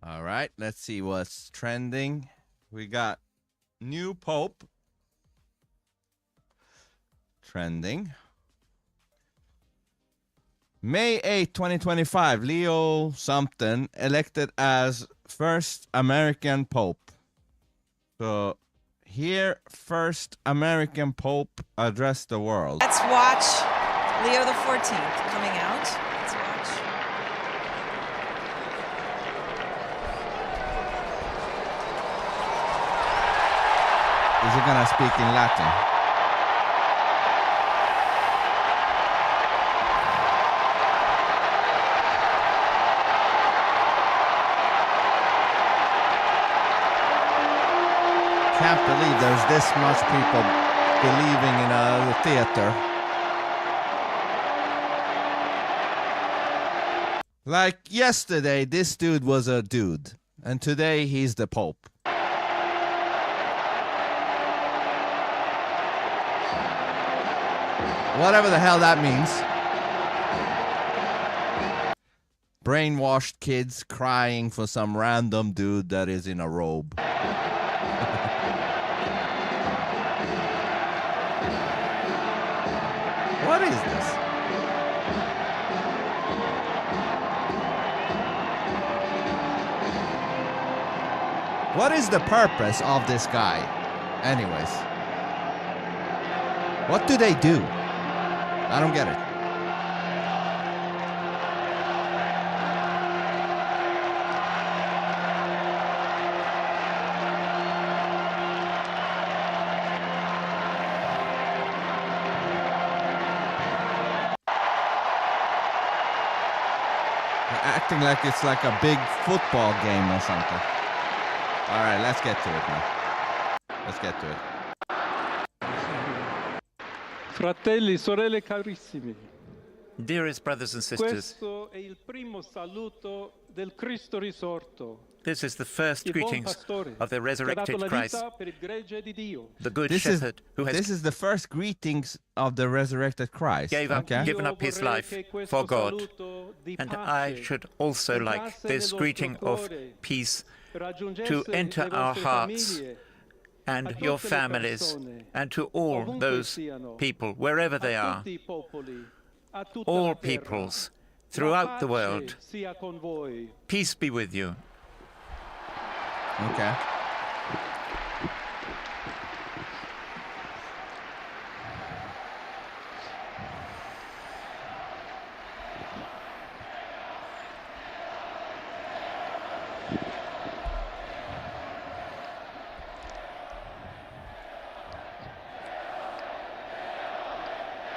All right, let's see what's trending. We got new Pope trending. May 8, 2025, Leo something elected as first American Pope. So here, first American Pope addressed the world. Let's watch Leo the 14th coming out. Let's watch. Is he gonna speak in Latin? Can't believe there's this much people believing in the theater. Like yesterday, this dude was a dude, and today he's the Pope. Whatever the hell that means. Brainwashed kids crying for some random dude that is in a robe. What is this? What is the purpose of this guy? Anyways. What do they do? I don't get it. Acting like it's like a big football game or something. All right, let's get to it now. Let's get to it. Fratelli, sorelle carissimi. Dearest brothers and sisters, Questo è il primo saluto del Cristo risorto. this is the first greetings of the resurrected Christ, the Good This Shepherd who has is the first greetings of the resurrected Christ. given up his life for God. And I should also like this greeting of peace to enter our hearts and your families and to all those people, wherever they are, all peoples throughout the world. Peace be with you. Okay.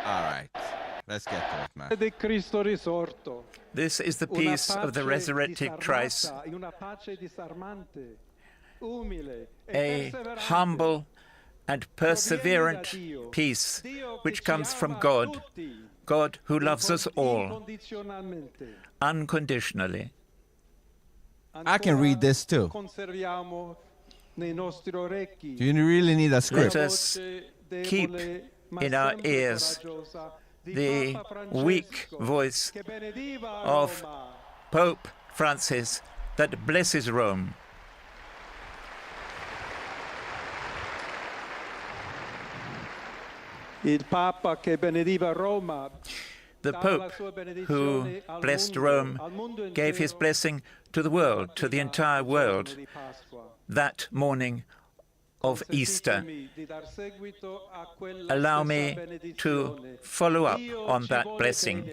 All right. Let's get to it, man. This is the peace of the resurrected Christ, a humble and perseverant peace which comes from God, God who loves us all unconditionally. I can read this too. Do you really need a script? Let us keep in our ears the weak voice of Pope Francis that blesses Rome. Il Papa che benediva Roma. The Pope who blessed Rome gave his blessing to the world, to the entire world, that morning of Easter. Allow me to follow up on that blessing.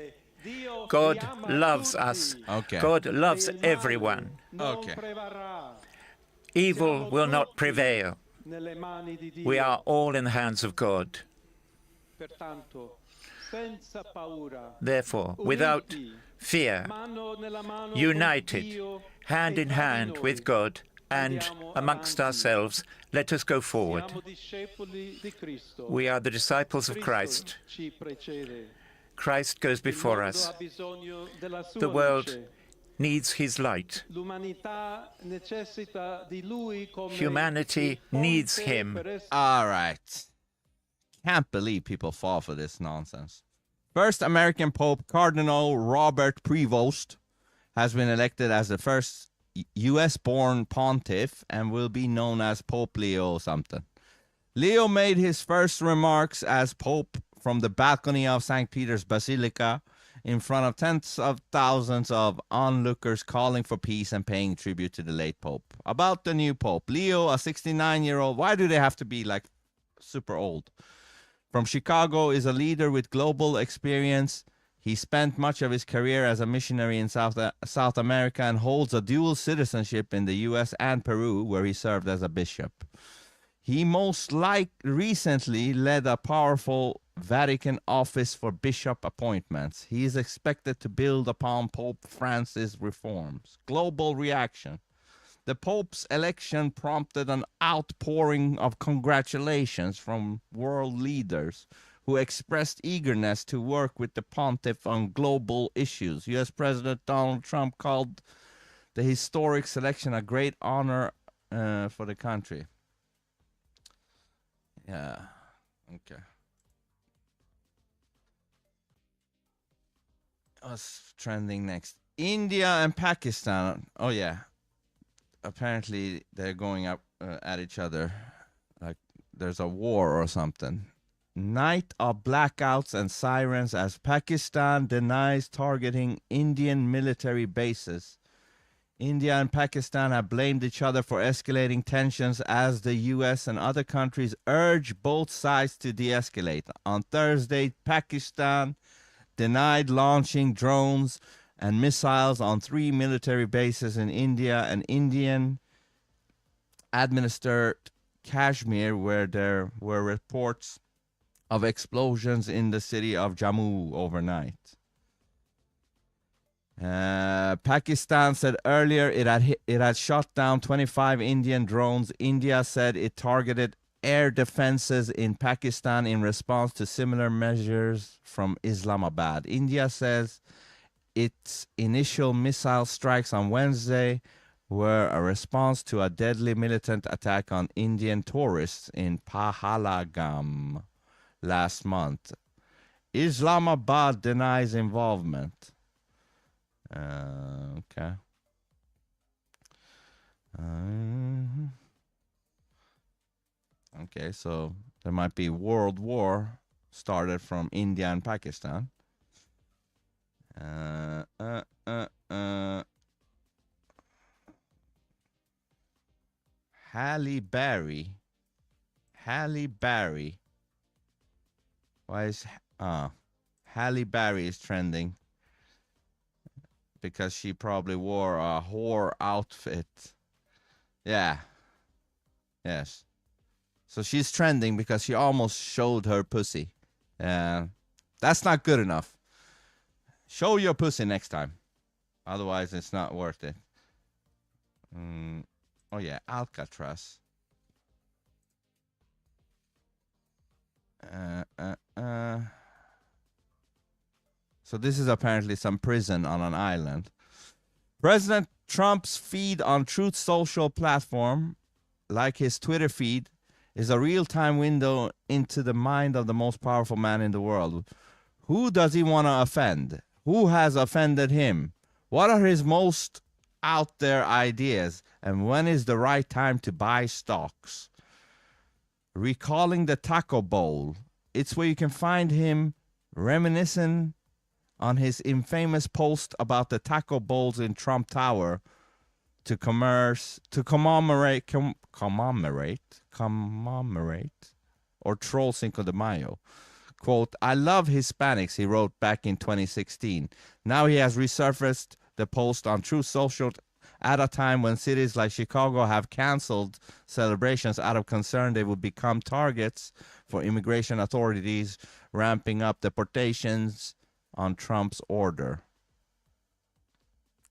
God loves us. Okay. God loves everyone. Okay. Evil will not prevail. We are all in the hands of God. Therefore, without fear, united, hand in hand with God and amongst ourselves, let us go forward. We are the disciples of Christ. Christ goes before us. The world needs his light. Humanity needs him. All right. Can't believe people fall for this nonsense. First American Pope, Cardinal Robert Prevost, has been elected as the first U.S.-born pontiff and will be known as Pope Leo something. Leo made his first remarks as Pope from the balcony of St. Peter's Basilica in front of tens of thousands of onlookers calling for peace and paying tribute to the late Pope. About the new Pope, Leo, a 69-year-old, why do they have to be like super old? From Chicago, is a leader with global experience. He spent much of his career as a missionary in South America and holds a dual citizenship in the U.S. and Peru, where he served as a bishop. He most recently led a powerful Vatican office for bishop appointments. He is expected to build upon Pope Francis' reforms. Global reaction. The Pope's election prompted an outpouring of congratulations from world leaders who expressed eagerness to work with the pontiff on global issues. U.S. President Donald Trump called the historic selection a great honor for the country. Yeah, okay. What's trending next? India and Pakistan. Oh, yeah. Apparently, they're going up at each other. Like there's a war or something. Night of blackouts and sirens as Pakistan denies targeting Indian military bases. India and Pakistan have blamed each other for escalating tensions as the U.S. and other countries urge both sides to de-escalate. On Thursday, Pakistan denied launching drones and missiles on 3 military bases in India and Indian-administered Kashmir, where there were reports of explosions in the city of Jammu overnight. Pakistan said earlier it had shot down 25 Indian drones. India said it targeted air defenses in Pakistan in response to similar measures from Islamabad. India says its initial missile strikes on Wednesday were a response to a deadly militant attack on Indian tourists in Pahalgam last month. Islamabad denies involvement. Okay. Okay, so there might be world war started from India and Pakistan. Halle Berry. Why is Halle Berry is trending? Because she probably wore a whore outfit. Yeah. Yes. So she's trending because she almost showed her pussy. That's not good enough. Show your pussy next time. Otherwise, it's not worth it. Oh, yeah. Alcatraz. So this is apparently some prison on an island. President Trump's feed on Truth Social platform, like his Twitter feed, is a real-time window into the mind of the most powerful man in the world. Who does he want to offend? Who has offended him? What are his most out there ideas? And when is the right time to buy stocks? Recalling the taco bowl. It's where you can find him reminiscing on his infamous post about the taco bowls in Trump Tower to commemorate or troll Cinco de Mayo. Quote, I love Hispanics, he wrote back in 2016. Now he has resurfaced the post on Truth Social at a time when cities like Chicago have canceled celebrations out of concern they would become targets for immigration authorities ramping up deportations on Trump's order.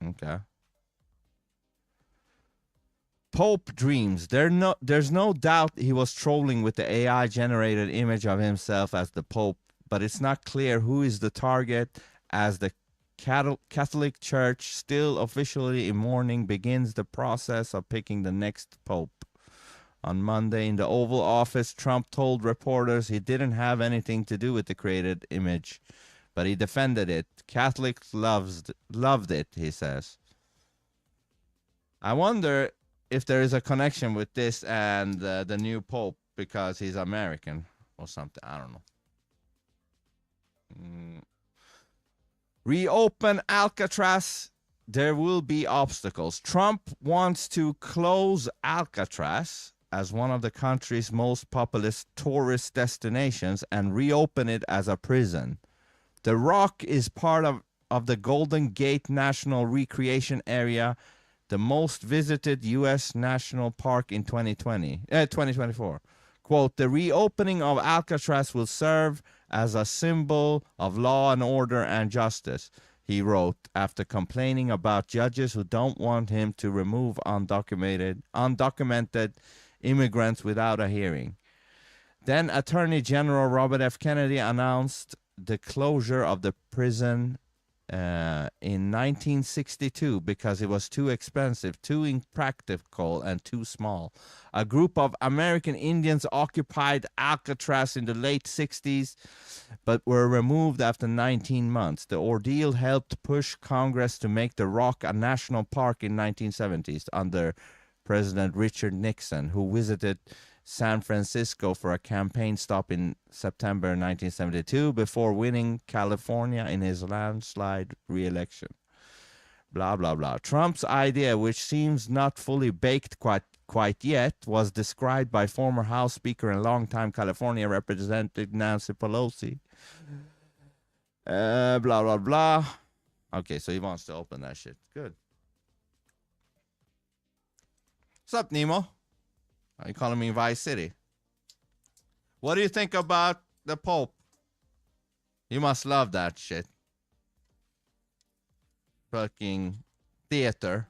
Okay. Pope dreams. There's no doubt he was trolling with the AI-generated image of himself as the Pope, but it's not clear who is the target as the Catholic Church, still officially in mourning, begins the process of picking the next Pope. On Monday in the Oval Office, Trump told reporters he didn't have anything to do with the created image, but he defended it. Catholics loved it, he says. I wonder if there is a connection with this and the new Pope because he's American or something. I don't know. Reopen Alcatraz. There will be obstacles. Trump wants to close Alcatraz as one of the country's most populous tourist destinations and reopen it as a prison. The Rock is part of the Golden Gate National Recreation Area, the most visited U.S. national park in 2024. Quote, the reopening of Alcatraz will serve as a symbol of law and order and justice, he wrote, after complaining about judges who don't want him to remove undocumented immigrants without a hearing. Then Attorney General Robert F. Kennedy announced the closure of the prison in 1962 because it was too expensive, too impractical, and too small. A group of American Indians occupied Alcatraz in the late 60s, but were removed after 19 months. The ordeal helped push Congress to make the Rock a national park in 1970s under President Richard Nixon, who visited San Francisco for a campaign stop in September 1972 before winning California in his landslide re-election. Blah, blah, blah. Trump's idea, which seems not fully baked quite yet, was described by former House Speaker and longtime California Representative Nancy Pelosi. Blah, blah, blah. Okay, so he wants to open that shit. Good. What's up, Nemo? Are you calling me Vice City? What do you think about the Pope? You must love that shit. Fucking theater.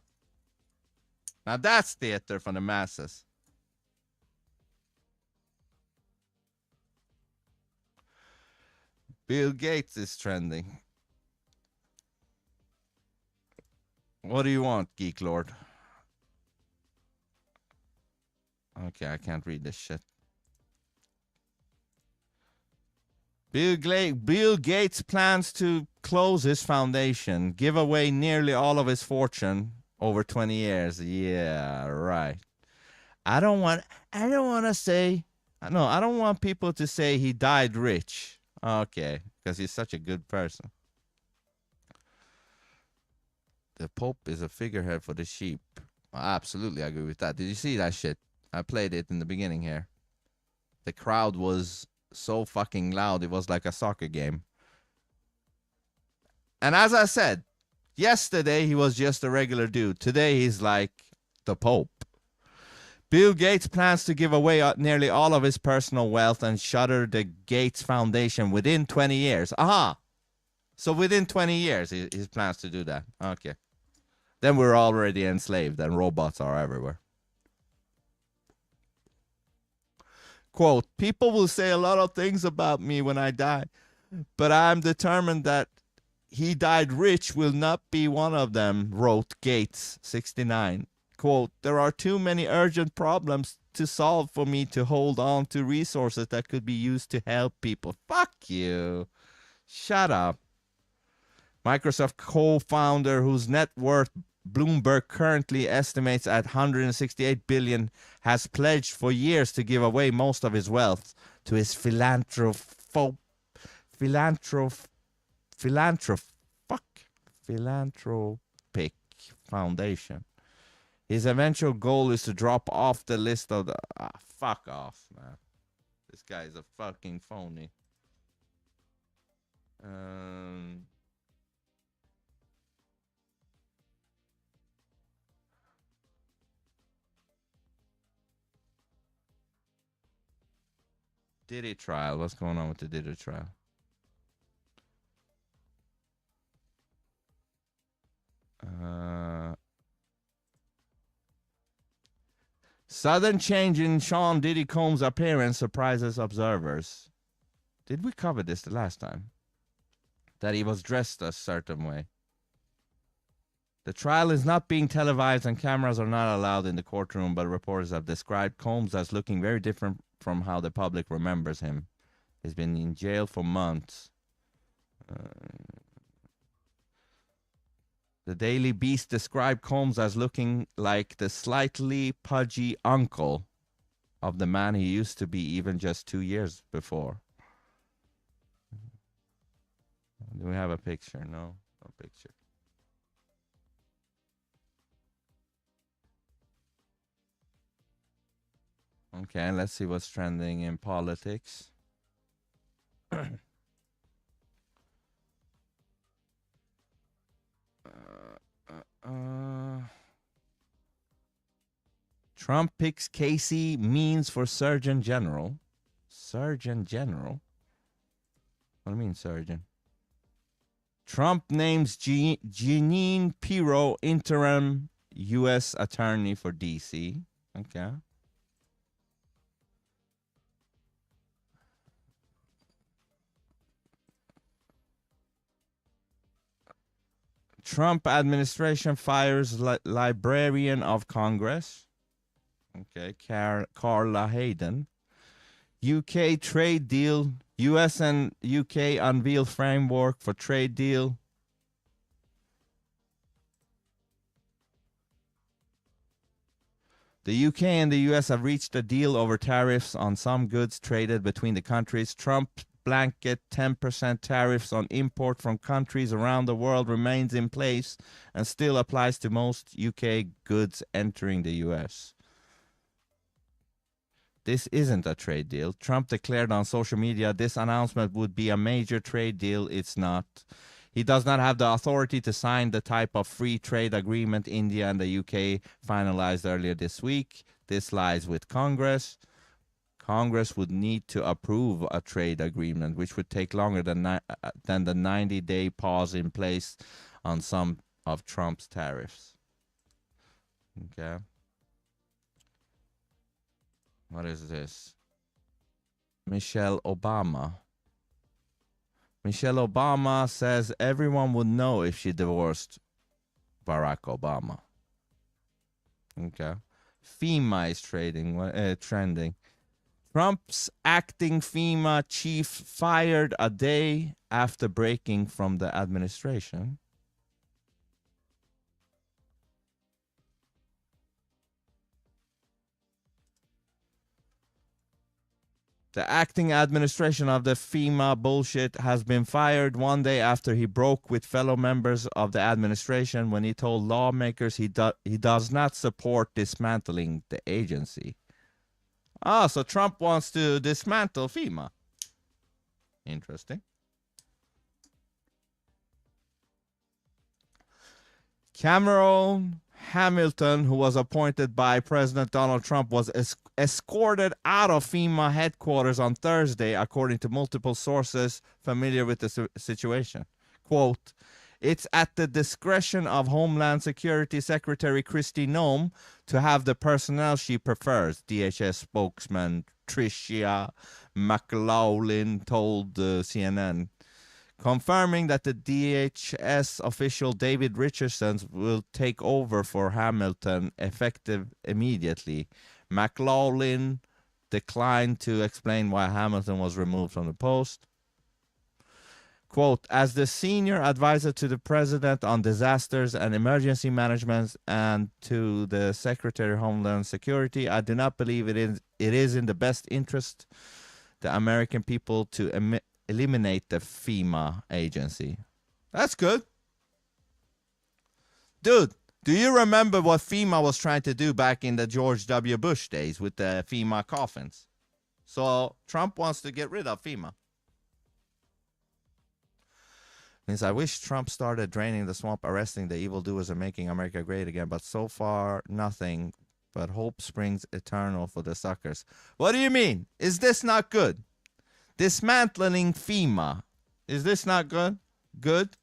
Now that's theater for the masses. Bill Gates is trending. What do you want, Geek Lord? Okay, I can't read this shit. Bill Gates plans to close his foundation, give away nearly all of his fortune over 20 years. Yeah, right. I don't want people to say he died rich. Okay, because he's such a good person. The Pope is a figurehead for the sheep. Absolutely, I agree with that. Did you see that shit? I played it in the beginning here. The crowd was so fucking loud. It was like a soccer game. And as I said, yesterday he was just a regular dude. Today he's like the Pope. Bill Gates plans to give away nearly all of his personal wealth and shutter the Gates Foundation within 20 years. Aha! So within 20 years he plans to do that. Okay. Then we're already enslaved and robots are everywhere. Quote, people will say a lot of things about me when I die, but I'm determined that he died rich will not be one of them, wrote Gates, 69. Quote, there are too many urgent problems to solve for me to hold on to resources that could be used to help people. Fuck you. Shut up. Microsoft co-founder whose net worth Bloomberg currently estimates at $168 billion has pledged for years to give away most of his wealth to his philanthropic foundation. His eventual goal is to drop off the list of the... fuck off, man. This guy is a fucking phony. Diddy trial. What's going on with the Diddy trial? Sudden change in Sean Diddy Combs' appearance surprises observers. Did we cover this the last time? That he was dressed a certain way. The trial is not being televised and cameras are not allowed in the courtroom, but reporters have described Combs as looking very different from how the public remembers him. He's been in jail for months. The Daily Beast described Combs as looking like the slightly pudgy uncle of the man he used to be even just 2 years before. Do we have a picture? No, no picture. Okay, let's see what's trending in politics. Trump picks Casey Means for Surgeon General. Surgeon General? What do you mean, surgeon? Trump names Jeanine Pirro interim U.S. attorney for D.C. Okay. Trump administration fires Librarian of Congress. Okay, Carla Hayden. UK trade deal. US and UK unveil framework for trade deal. The UK and the US have reached a deal over tariffs on some goods traded between the countries. Trump blanket 10% tariffs on import from countries around the world remains in place and still applies to most UK goods entering the US. This isn't a trade deal. Trump declared on social media this announcement would be a major trade deal. It's not. He does not have the authority to sign the type of free trade agreement India and the UK finalized earlier this week. This lies with Congress. Congress would need to approve a trade agreement, which would take longer than the 90-day pause in place on some of Trump's tariffs. Okay. What is this? Michelle Obama. Michelle Obama says everyone would know if she divorced Barack Obama. Okay. FEMA is trending. Trump's acting FEMA chief fired a day after breaking from the administration. The acting administration of the FEMA bullshit has been fired one day after he broke with fellow members of the administration when he told lawmakers he does not support dismantling the agency. Ah, so Trump wants to dismantle FEMA. Interesting. Cameron Hamilton, who was appointed by President Donald Trump, was escorted out of FEMA headquarters on Thursday, according to multiple sources familiar with the situation. Quote, "It's at the discretion of Homeland Security Secretary Kristi Noem to have the personnel she prefers," DHS spokesman Tricia McLaughlin told CNN, confirming that the DHS official David Richardson will take over for Hamilton effective immediately. McLaughlin declined to explain why Hamilton was removed from the post. Quote, "As the senior advisor to the president on disasters and emergency management and to the Secretary of Homeland Security, I do not believe it is in the best interest the American people to eliminate the FEMA agency." That's good. Dude, do you remember what FEMA was trying to do back in the George W. Bush days with the FEMA coffins? So Trump wants to get rid of FEMA. Means I wish Trump started draining the swamp, arresting the evildoers, and making America great again. But so far, nothing. But hope springs eternal for the suckers. What do you mean? Is this not good? Dismantling FEMA. Is this not good? Good?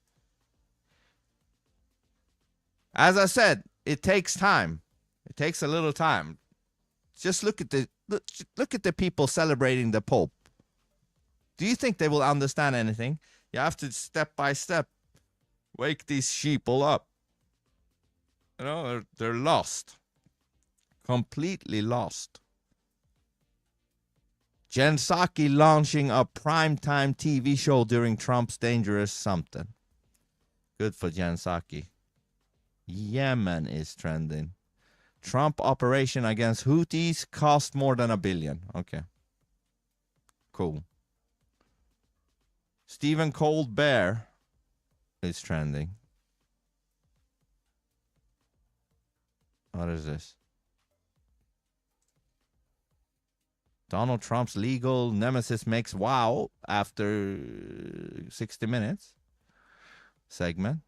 As I said, it takes time. It takes a little time. Just look at the people celebrating the Pope. Do you think they will understand anything? You have to step by step wake these sheeple up. You know, they're lost. Completely lost. Jen Psaki launching a primetime TV show during Trump's dangerous something. Good for Jen Psaki. Yemen is trending. Trump operation against Houthis cost more than $1 billion. Okay. Cool. Stephen Cold Bear is trending. What is this? Donald Trump's legal nemesis makes wow after 60 Minutes segment.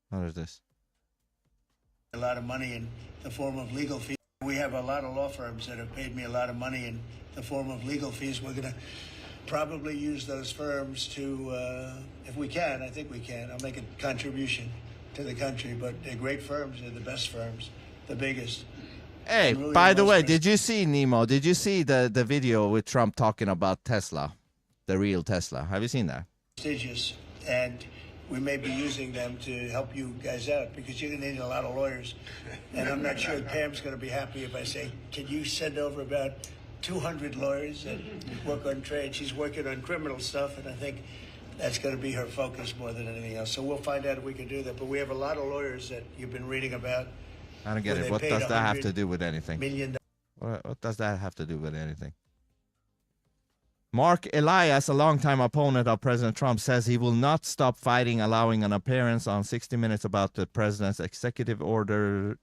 What is this? A lot of money in the form of legal fees. We have a lot of law firms that have paid me a lot of money in the form of legal fees. We're going to probably use those firms to, if we can, I think we can. I'll make a contribution to the country, but they're great firms. They're the best firms, the biggest. Hey, really by the way, did you see, Nemo, did you see the video with Trump talking about Tesla, the real Tesla? Have you seen that? Prestigious, and we may be using them to help you guys out because you're going to need a lot of lawyers. And I'm not sure Pam's going to be happy if I say, can you send over about 200 lawyers that work on trade? She's working on criminal stuff, and I think that's going to be her focus more than anything else. So we'll find out if we can do that. But we have a lot of lawyers that you've been reading about. I don't get it. What does that have to do with anything? What does that have to do with anything? Mark Elias, a longtime opponent of President Trump, says he will not stop fighting, allowing an appearance on 60 Minutes about the president's executive orders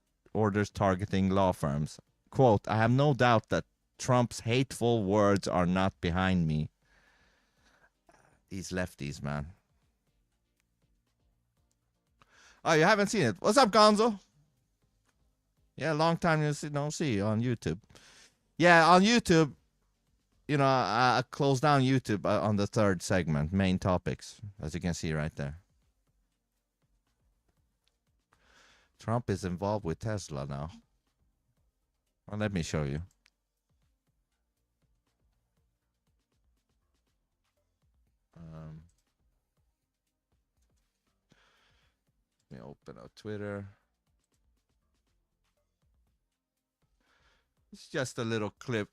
targeting law firms. Quote, I have no doubt that Trump's hateful words are not behind me. These lefties, man. Oh, you haven't seen it. What's up, Gonzo? Yeah, long time no see on YouTube. Yeah, on YouTube, you know, I closed down YouTube on the third segment, main topics, as you can see right there. Trump is involved with Tesla now. Well, let me show you. Let me open up Twitter. It's just a little clip.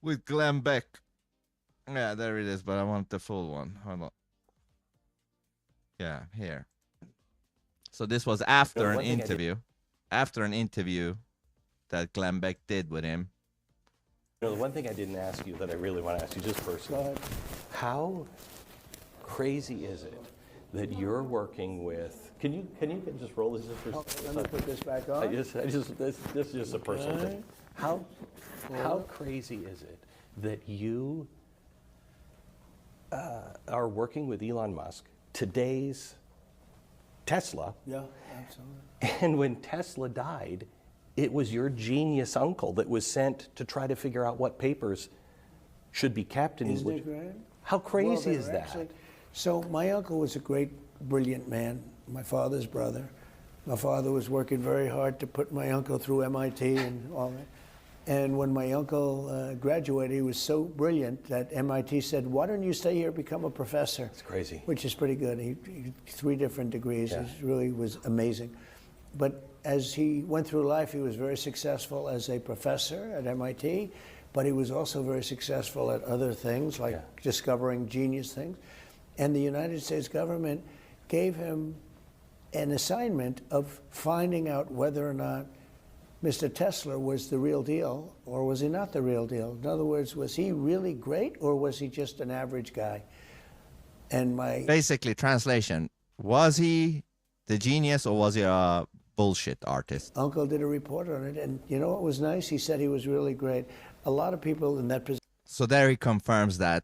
With Glenn Beck. Yeah, there it is, but I want the full one. Hold on. Yeah, here. So this was after an interview. After an interview that Glenn Beck did with him. You know, the one thing I didn't ask you that I really want to ask you just personally, how crazy is it that you're working with, can you just roll this for Let me put this back on. this is just a personal thing. How crazy is it that you are working with Elon Musk, today's Tesla? Yeah, absolutely. And when Tesla died, it was your genius uncle that was sent to try to figure out what papers should be kept. Isn't it great? How crazy Well, is that? actually, so my uncle was a great, brilliant man, my father's brother. My father was working very hard to put my uncle through MIT and all that. And when my uncle graduated, he was so brilliant that MIT said, why don't you stay here and become a professor? It's crazy. Which is pretty good. He 3 different degrees. Yeah. It really was amazing. But as he went through life, he was very successful as a professor at MIT, but he was also very successful at other things, like discovering genius things. And the United States government gave him an assignment of finding out whether or not Mr. Tesla was the real deal, or was he not the real deal? In other words, was he really great, or was he just an average guy? And basically, translation, was he the genius, or was he a bullshit artist? Uncle did a report on it, and you know what was nice? He said he was really great. A lot of people in that So there he confirms that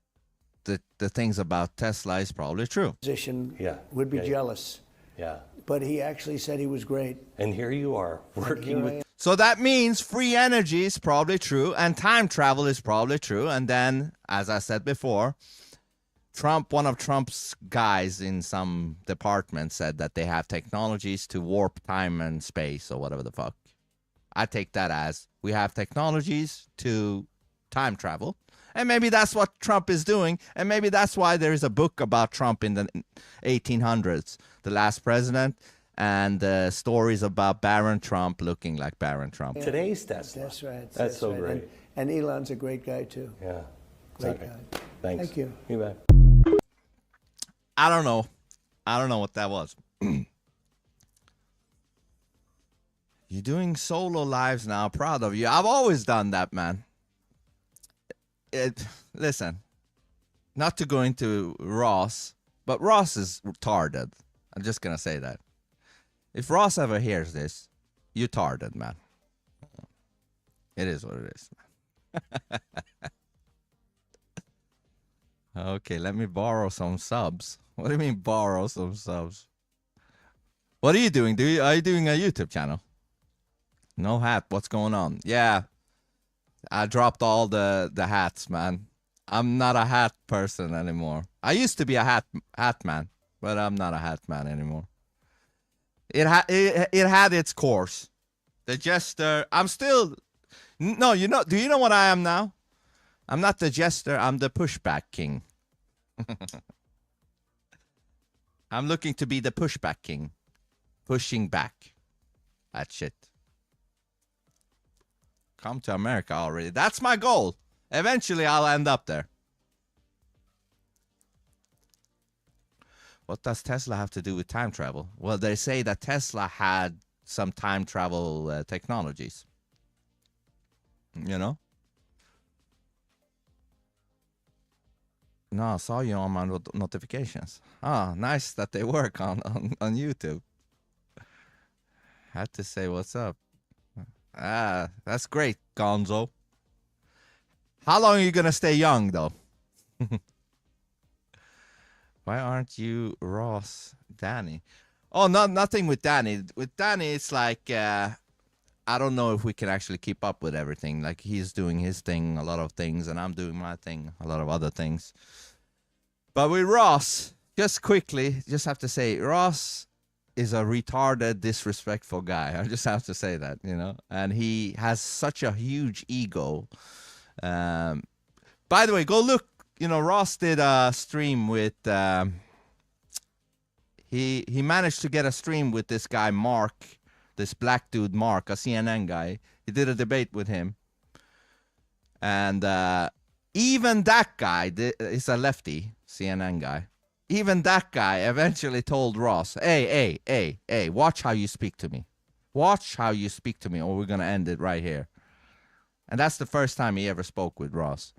the things about Tesla is probably true. position would be jealous. Yeah. But he actually said he was great. And here you are working with. So that means free energy is probably true, and time travel is probably true. And then, as I said before, one of Trump's guys in some department said that they have technologies to warp time and space or whatever the fuck. I take that as we have technologies to time travel. And maybe that's what Trump is doing. And maybe that's why there is a book about Trump in the 1800s, the last president. and stories about Baron Trump looking like Baron Trump. Today's Tesla. That's right. That's so right. great. And Elon's a great guy, too. Yeah. Great Okay. guy. Thanks. Thank you. You bet. I don't know. I don't know what that was. You're doing solo lives now. Proud of you. I've always done that, man. Listen, not to go into Ross, but Ross is retarded. I'm just going to say that. If Ross ever hears this, you're retarded, man. It is what it is. Okay, let me borrow some subs. What do you mean borrow some subs? What are you doing? Are you doing a YouTube channel? No hat. What's going on? Yeah, I dropped all the hats, man. I'm not a hat person anymore. I used to be a hat man, but I'm not a hat man anymore. It had its course. The jester. I'm still. No, you know. Do you know what I am now? I'm not the jester. I'm the pushback king. I'm looking to be the pushback king. Pushing back. That shit. Come to America already. That's my goal. Eventually, I'll end up there. What does Tesla have to do with time travel? Well, they say that Tesla had some time travel technologies. You know? No, I saw you on my notifications. Ah, nice that they work on YouTube. Had to say what's up. Ah, that's great, Gonzo. How long are you gonna stay young, though? Why aren't you Ross, Danny? Oh, nothing with Danny. With Danny, it's like I don't know if we can actually keep up with everything. Like he's doing his thing, a lot of things, and I'm doing my thing, a lot of other things. But with Ross, just quickly, just have to say, Ross is a retarded, disrespectful guy. I just have to say that, you know. And he has such a huge ego. By the way, go look. You know, Ross did a stream with. He managed to get a stream with this guy Mark, this black dude Mark, a CNN guy. He did a debate with him, and even that guy is a lefty CNN guy. Even that guy eventually told Ross, hey, watch how you speak to me. Watch how you speak to me, or we're going to end it right here. And that's the first time he ever spoke with Ross.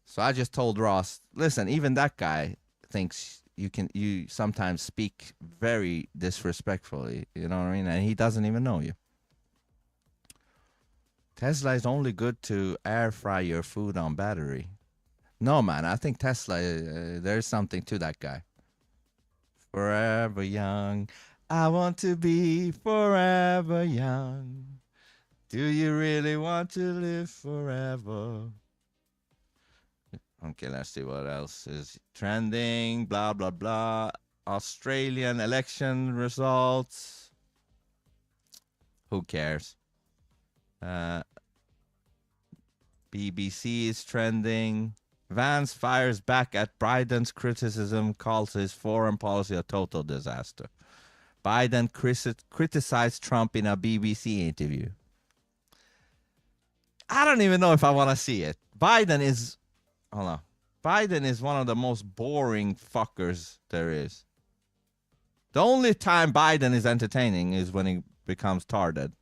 So I just told Ross, listen, even that guy thinks you sometimes speak very disrespectfully, you know what I mean? And he doesn't even know you. Tesla is only good to air fry your food on battery. No, man, I think Tesla, there's something to that guy. Forever young. I want to be forever young. Do you really want to live forever? Okay, let's see what else is trending. Blah, blah, blah. Australian election results. Who cares? BBC is trending. Vance fires back at Biden's criticism, calls his foreign policy a total disaster. Biden criticized Trump in a BBC interview. I don't even know if I want to see it. Biden is one of the most boring fuckers there is. The only time Biden is entertaining is when he becomes tarded,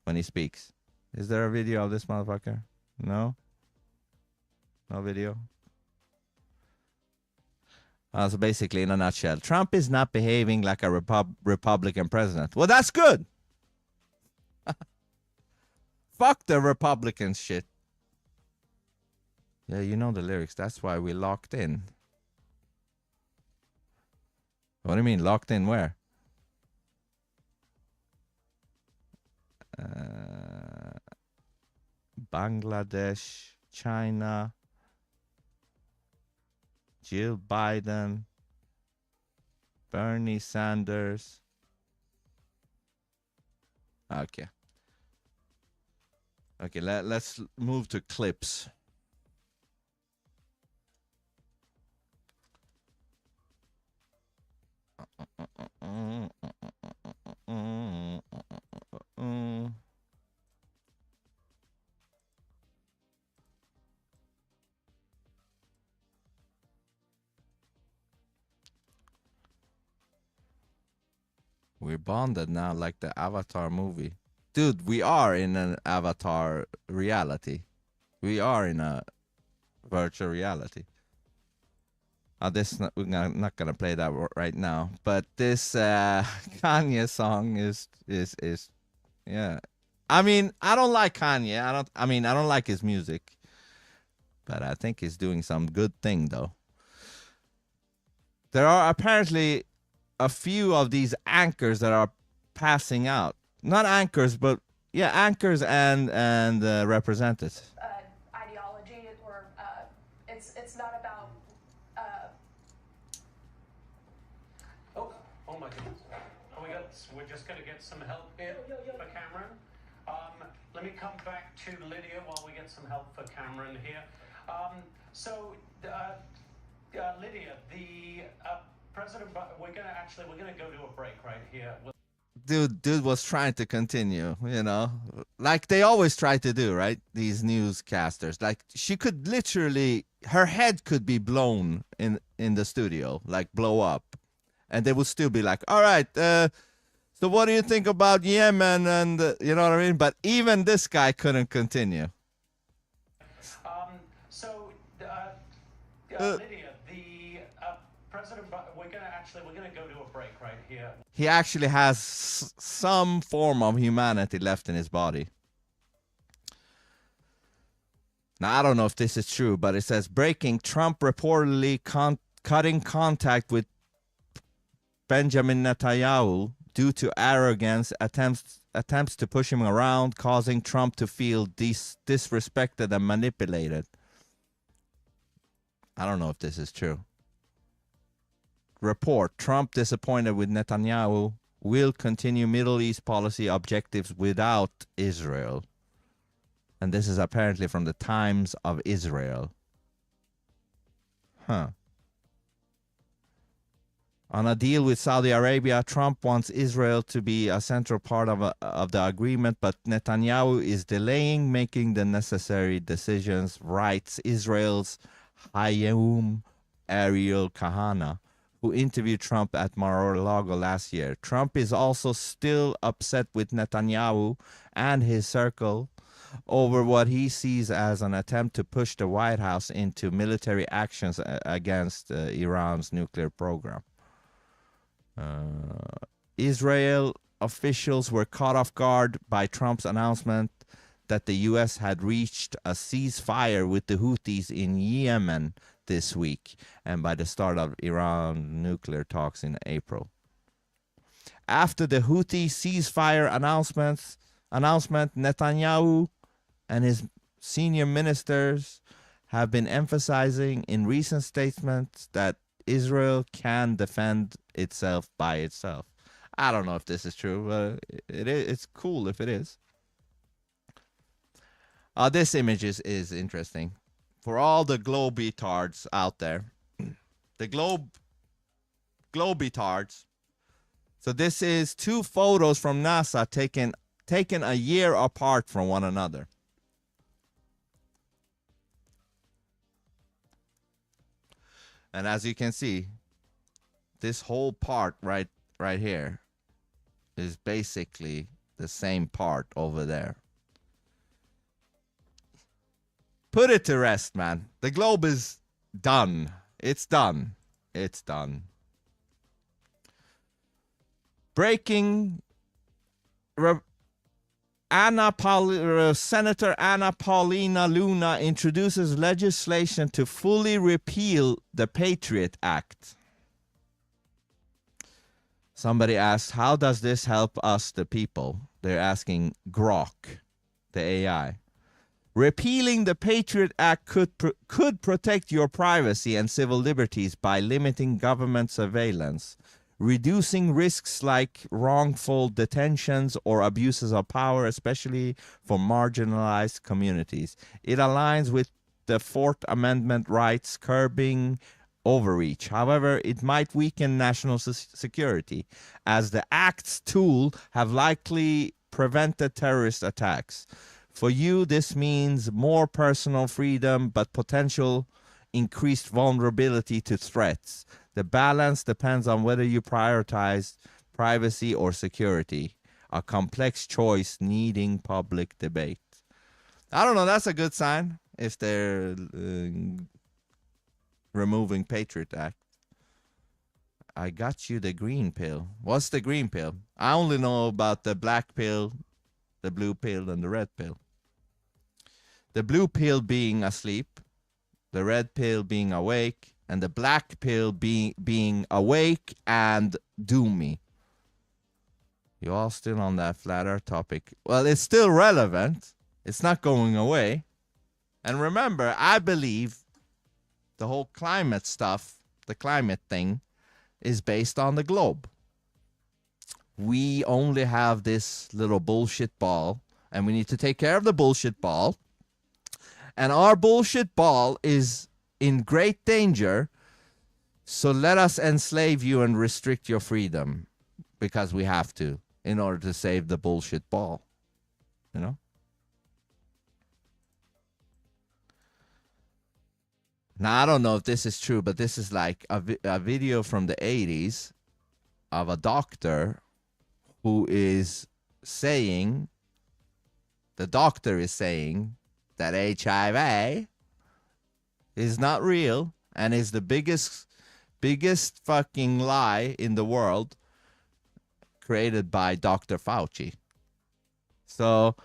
when he speaks. Is there a video of this motherfucker? No? No video? So basically, in a nutshell, Trump is not behaving like a Republican president. Well, that's good. Fuck the Republican shit. Yeah, you know the lyrics. That's why we locked in. What do you mean, locked in where? Bangladesh, China, Jill Biden, Bernie Sanders. Okay. Okay, let's move to clips. We're bonded now like the Avatar movie. Dude, we are in an Avatar reality. We are in a virtual reality. We're not gonna play that right now, but this Kanye song is yeah. I mean, I don't like Kanye. I don't like his music, but I think he's doing some good thing though. There are apparently a few of these anchors that are passing out. Not anchors, but yeah, anchors and representatives. Ideology, or it's not about. Oh my goodness. We're just going to get some help here for Cameron. Let me come back to Lydia while we get some help for Cameron here. Lydia, the President, we're going to go to a break right here. Dude was trying to continue, you know, like they always try to do, right? These newscasters, like she could literally, her head could be blown in the studio, like blow up, and they would still be like, all right, so what do you think about Yemen? And you know what I mean? But even this guy couldn't continue. Lydia, the President, we're going to go to a break right here. He actually has some form of humanity left in his body. Now, I don't know if this is true, but it says, breaking, Trump reportedly cutting contact with Benjamin Netanyahu due to arrogance, attempts to push him around, causing Trump to feel disrespected and manipulated. I don't know if this is true. Report, Trump disappointed with Netanyahu, will continue Middle East policy objectives without Israel. And this is apparently from the Times of Israel. Huh. On a deal with Saudi Arabia, Trump wants Israel to be a central part of the agreement, but Netanyahu is delaying making the necessary decisions, writes Israel's Hayom Ariel Kahana, who interviewed Trump at Mar-a-Lago last year. Trump is also still upset with Netanyahu and his circle over what he sees as an attempt to push the White House into military actions against Iran's nuclear program. Israel officials were caught off guard by Trump's announcement that the U.S. had reached a ceasefire with the Houthis in Yemen this week, and by the start of Iran nuclear talks in April. After the Houthi ceasefire announcement, Netanyahu and his senior ministers have been emphasizing in recent statements that Israel can defend itself by itself. I don't know if this is true, but it's cool if it is. This image is interesting. For all the globetards out there, the globetards. So this is two photos from NASA taken a year apart from one another. And as you can see, this whole part right here is basically the same part over there. Put it to rest, man. The globe is done. It's done. It's done. Breaking. Senator Anna Paulina Luna introduces legislation to fully repeal the Patriot Act. Somebody asked, how does this help us, the people? They're asking Grok, the AI. Repealing the Patriot Act could protect your privacy and civil liberties by limiting government surveillance, reducing risks like wrongful detentions or abuses of power, especially for marginalized communities. It aligns with the Fourth Amendment rights, curbing overreach. However, it might weaken national security, as the Act's tool have likely prevented terrorist attacks. For you, this means more personal freedom, but potential increased vulnerability to threats. The balance depends on whether you prioritize privacy or security, a complex choice needing public debate. I don't know, that's a good sign if they're removing Patriot Act. I got you the green pill. What's the green pill? I only know about the black pill, the blue pill, and the red pill. The blue pill being asleep, the red pill being awake, and the black pill being awake and doomy. You all still on that flat earth topic? Well, it's still relevant. It's not going away. And remember, I believe the whole climate stuff, the climate thing, is based on the globe. We only have this little bullshit ball, and we need to take care of the bullshit ball. And our bullshit ball is in great danger, so let us enslave you and restrict your freedom, because we have to, in order to save the bullshit ball. You know? Now, I don't know if this is true, but this is like a video from the 80s of a doctor who is saying, the doctor is saying that HIV is not real and is the biggest fucking lie in the world, created by Dr. Fauci. So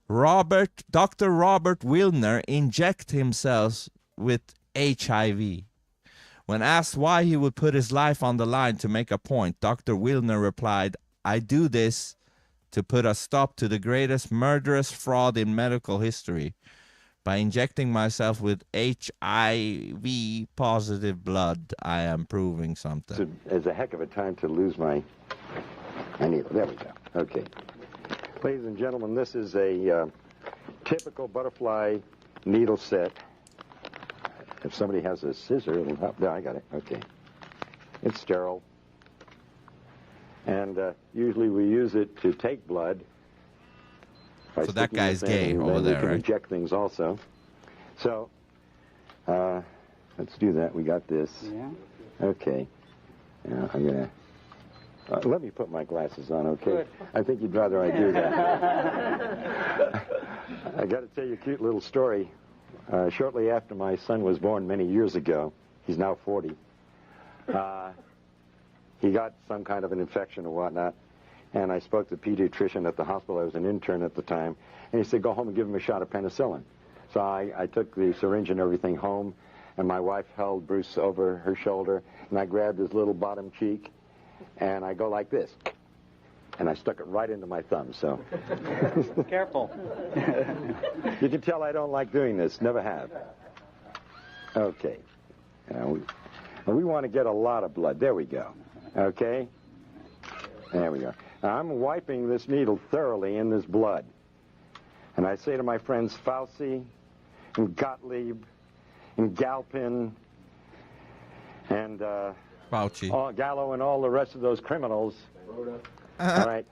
Dr. Robert Wilner inject himself with HIV. When asked why he would put his life on the line to make a point, Dr. Wilner replied, "I do this to put a stop to the greatest murderous fraud in medical history. By injecting myself with HIV positive blood, I am proving something." It's a heck of a time to lose my needle. There we go. Okay. Ladies and gentlemen, this is a typical butterfly needle set. If somebody has a scissor, it'll help. There, I got it. Okay. It's sterile. And usually we use it to take blood. So that guy's gay over there, right? We can inject things also. So, let's do that. We got this. Yeah. Okay. Now, I'm going to... let me put my glasses on, okay? Good. I think you'd rather I do that. I got to tell you a cute little story. Shortly after my son was born many years ago, he's now 40, he got some kind of an infection or whatnot, and I spoke to the pediatrician at the hospital. I was an intern at the time, and he said, go home and give him a shot of penicillin. So I took the syringe and everything home, and my wife held Bruce over her shoulder, and I grabbed his little bottom cheek, and I go like this, and I stuck it right into my thumb, so. Careful. You can tell I don't like doing this, never have. Okay. We want to get a lot of blood. There we go. Okay? There we go. Now, I'm wiping this needle thoroughly in this blood. And I say to my friends Fauci and Gottlieb and Galpin and Fauci, Gallo and all the rest of those criminals, all right,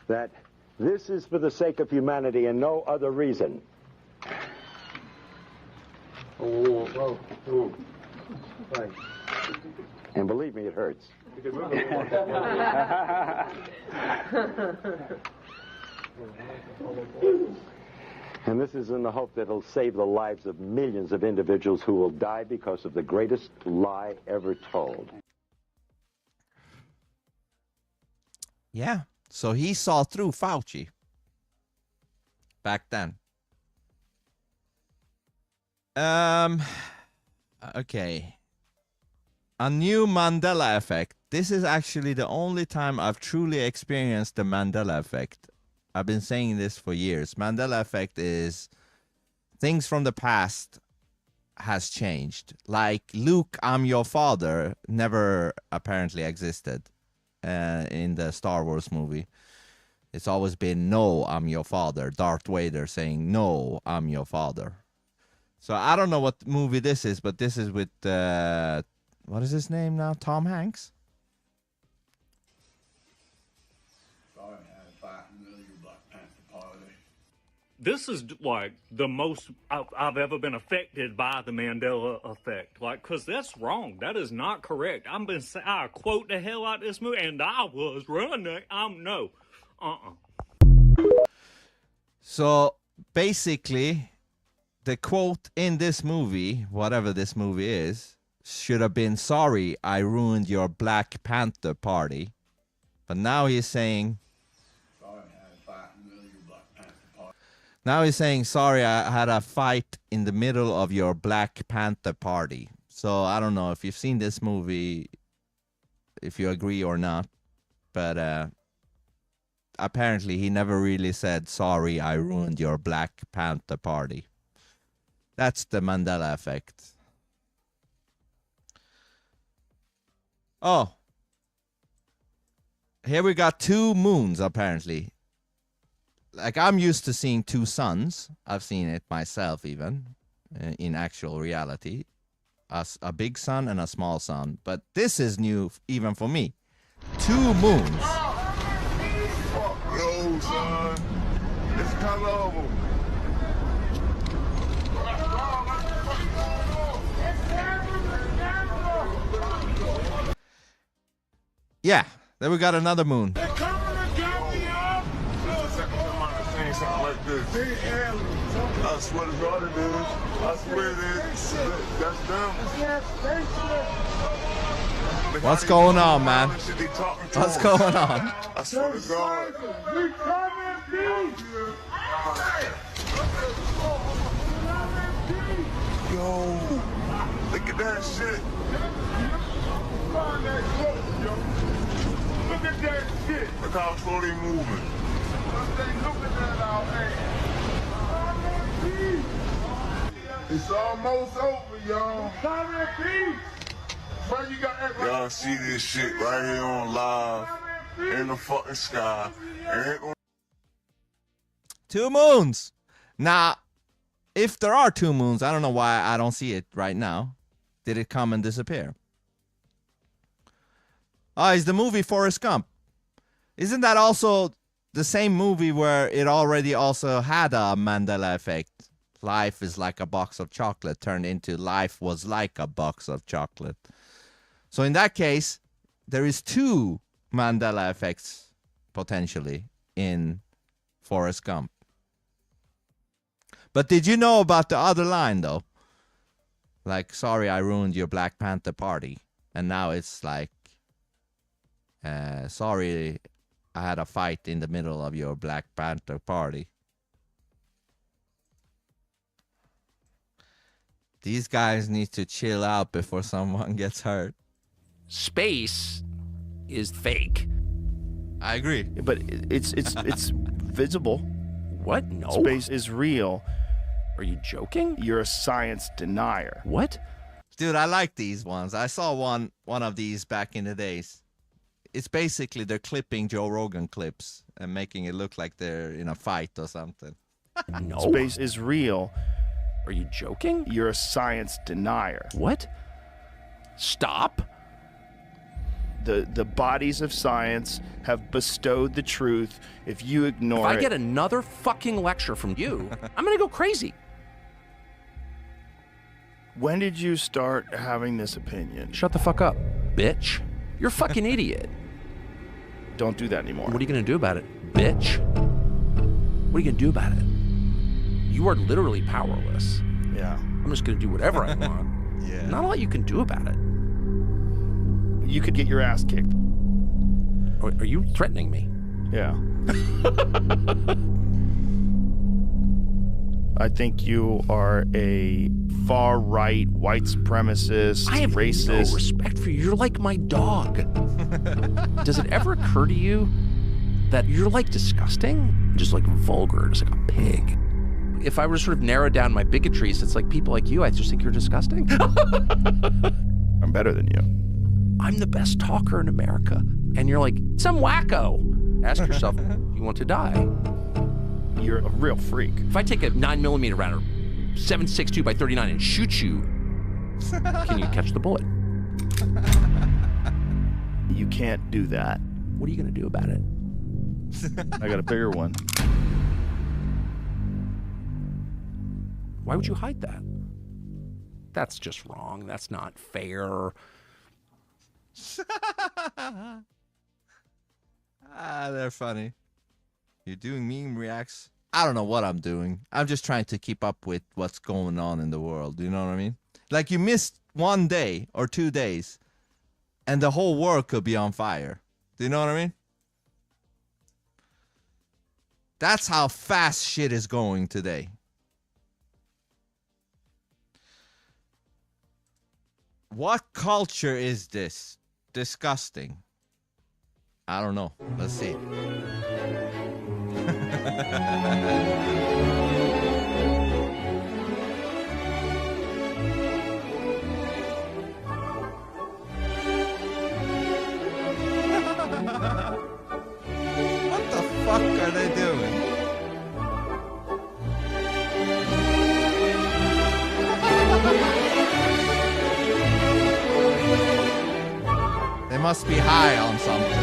that this is for the sake of humanity and no other reason. Whoa. Right. And believe me, it hurts. And this is in the hope that it'll save the lives of millions of individuals who will die because of the greatest lie ever told. yeah. So he saw through Fauci back then. Okay. A new Mandela effect. This is actually the only time I've truly experienced the Mandela effect. I've been saying this for years. Mandela effect is things from the past has changed. Like Luke, I'm your father, never apparently existed in the Star Wars movie. It's always been, no, I'm your father. Darth Vader saying, no, I'm your father. So I don't know what movie this is, but this is with what is his name now? Tom Hanks? This is like the most I've ever been affected by the Mandela effect. Like, because that's wrong. That is not correct. I quote the hell out of this movie, and I was running. No. So basically, the quote in this movie, whatever this movie is, should have been, sorry, I ruined your Black Panther party. But now he's saying, sorry, I had a fight in the middle of your Black Panther party. So I don't know if you've seen this movie, if you agree or not. But apparently he never really said, sorry, I ruined your Black Panther party. That's the Mandela effect. Oh. Here we got 2 moons, apparently. Like, I'm used to seeing 2 suns. I've seen it myself, even, in actual reality. A big sun and a small sun. But this is new, even for me. 2 moons. Yo, son. It's colorful. Yeah, then we got another moon. They're coming to get me up. This is the second time I've seen something like this. I swear to God it is. I swear it is. That's them. What's going on, man? What's going on? I swear to God. We coming, peace. Yo, look at that shit. Look at that shit. Look how slow they moving. Look at that out there. It's almost over, y'all. Come in peace. Y'all see this shit right here on live in the fucking sky. 2 moons. Now, if there are 2 moons, I don't know why I don't see it right now. Did it come and disappear? Oh, it's the movie Forrest Gump. Isn't that also the same movie where it already also had a Mandela effect? Life is like a box of chocolate turned into life was like a box of chocolate. So in that case, there is 2 Mandela effects potentially in Forrest Gump. But did you know about the other line though? Like, sorry, I ruined your Black Panther party. And now it's like, sorry, I had a fight in the middle of your Black Panther party. These guys need to chill out before someone gets hurt. Space is fake. I agree. But it's visible. What? No. Space is real. Are you joking? You're a science denier. What? Dude, I like these ones. I saw one of these back in the days. It's basically they're clipping Joe Rogan clips and making it look like they're in a fight or something. No. Space is real. Are you joking? You're a science denier. What? Stop. The bodies of science have bestowed the truth. If you ignore it... If I get another fucking lecture from you, I'm gonna go crazy. When did you start having this opinion? Shut the fuck up, bitch. You're a fucking idiot. Don't do that anymore. What are you gonna do about it, bitch? What are you gonna do about it? You are literally powerless. Yeah. I'm just gonna do whatever I want. Yeah. Not a lot you can do about it. You could get your ass kicked. Are you threatening me? Yeah. I think you are a far-right, white supremacist, I have racist. No respect for you. You're like my dog. Does it ever occur to you that you're like disgusting? Just like vulgar, just like a pig. If I were to sort of narrow down my bigotries, it's like people like you, I just think you're disgusting. I'm better than you. I'm the best talker in America. And you're like, some wacko. Ask yourself, you want to die? You're a real freak. If I take a 9mm round, 7.62 by 39 and shoot you, can you catch the bullet? You can't do that. What are you going to do about it? I got a bigger one. Why would you hide that? That's just wrong. That's not fair. They're funny. You're doing meme reacts. I don't know what I'm doing. I'm just trying to keep up with what's going on in the world. You know what I mean? Like you missed 1 day or 2 days, and the whole world could be on fire. Do you know what I mean? That's how fast shit is going today. What culture is this? Disgusting. I don't know. Let's see. What the fuck are they doing? They must be high on something.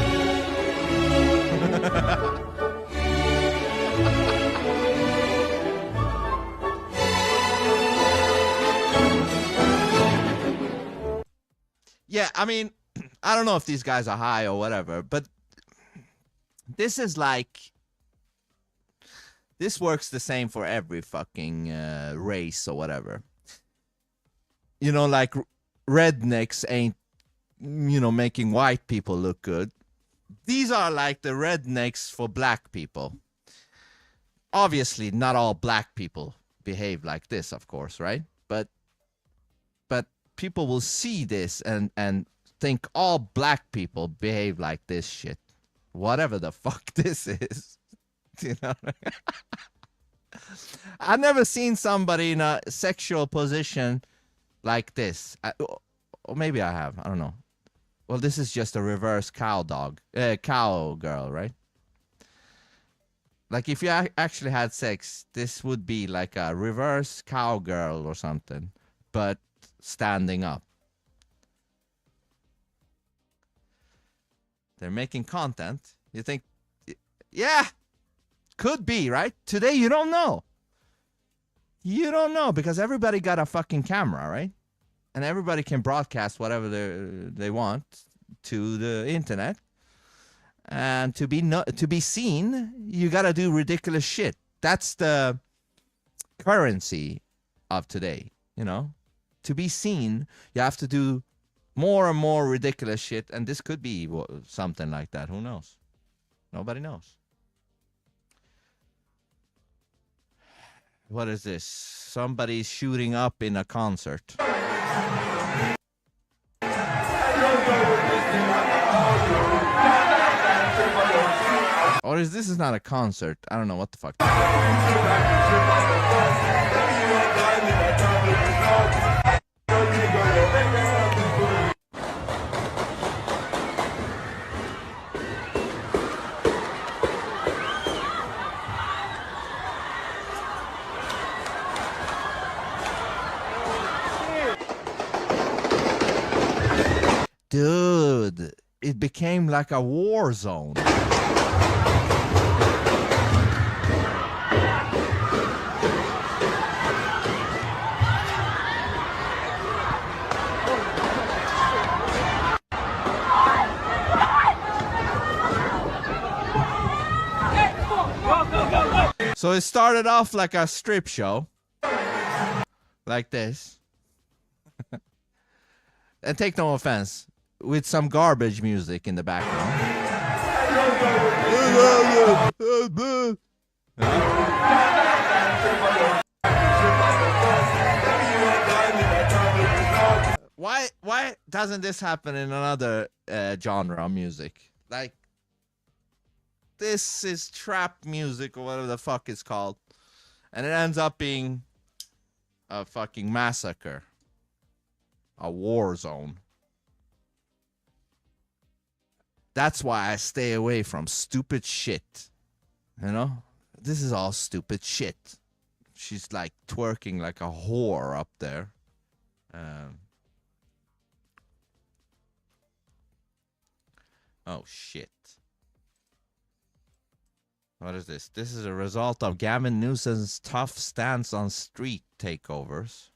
Yeah, I mean, I don't know if these guys are high or whatever, but this is like, this works the same for every fucking race or whatever. You know, like rednecks ain't, you know, making white people look good. These are like the rednecks for black people. Obviously, not all black people behave like this, of course, right? But people will see this and think all black people behave like this shit. Whatever the fuck this is. You know what I mean? I've never seen somebody in a sexual position like this. Or maybe I have. I don't know. Well, this is just a reverse cowgirl, right? Like if you actually had sex, this would be like a reverse cowgirl or something, but standing up. They're making content. You think, yeah, could be, right? Today you don't know. You don't know because everybody got a fucking camera, right? And everybody can broadcast whatever they want to the internet. And to be seen, you gotta do ridiculous shit. That's the currency of today, you know? To be seen, you have to do more and more ridiculous shit, and this could be something like that. Who knows? Nobody knows. What is this? Somebody's shooting up in a concert. Or this is not a concert. I don't know what the fuck. Dude, it became like a war zone. So it started off like a strip show, like this. And take no offense, with some garbage music in the background. Why doesn't this happen in another genre of music? Like, this is trap music or whatever the fuck it's called. And it ends up being a fucking massacre. A war zone. That's why I stay away from stupid shit. You know? This is all stupid shit. She's like twerking like a whore up there. Oh, shit. What is this? This is a result of Gavin Newsom's tough stance on street takeovers.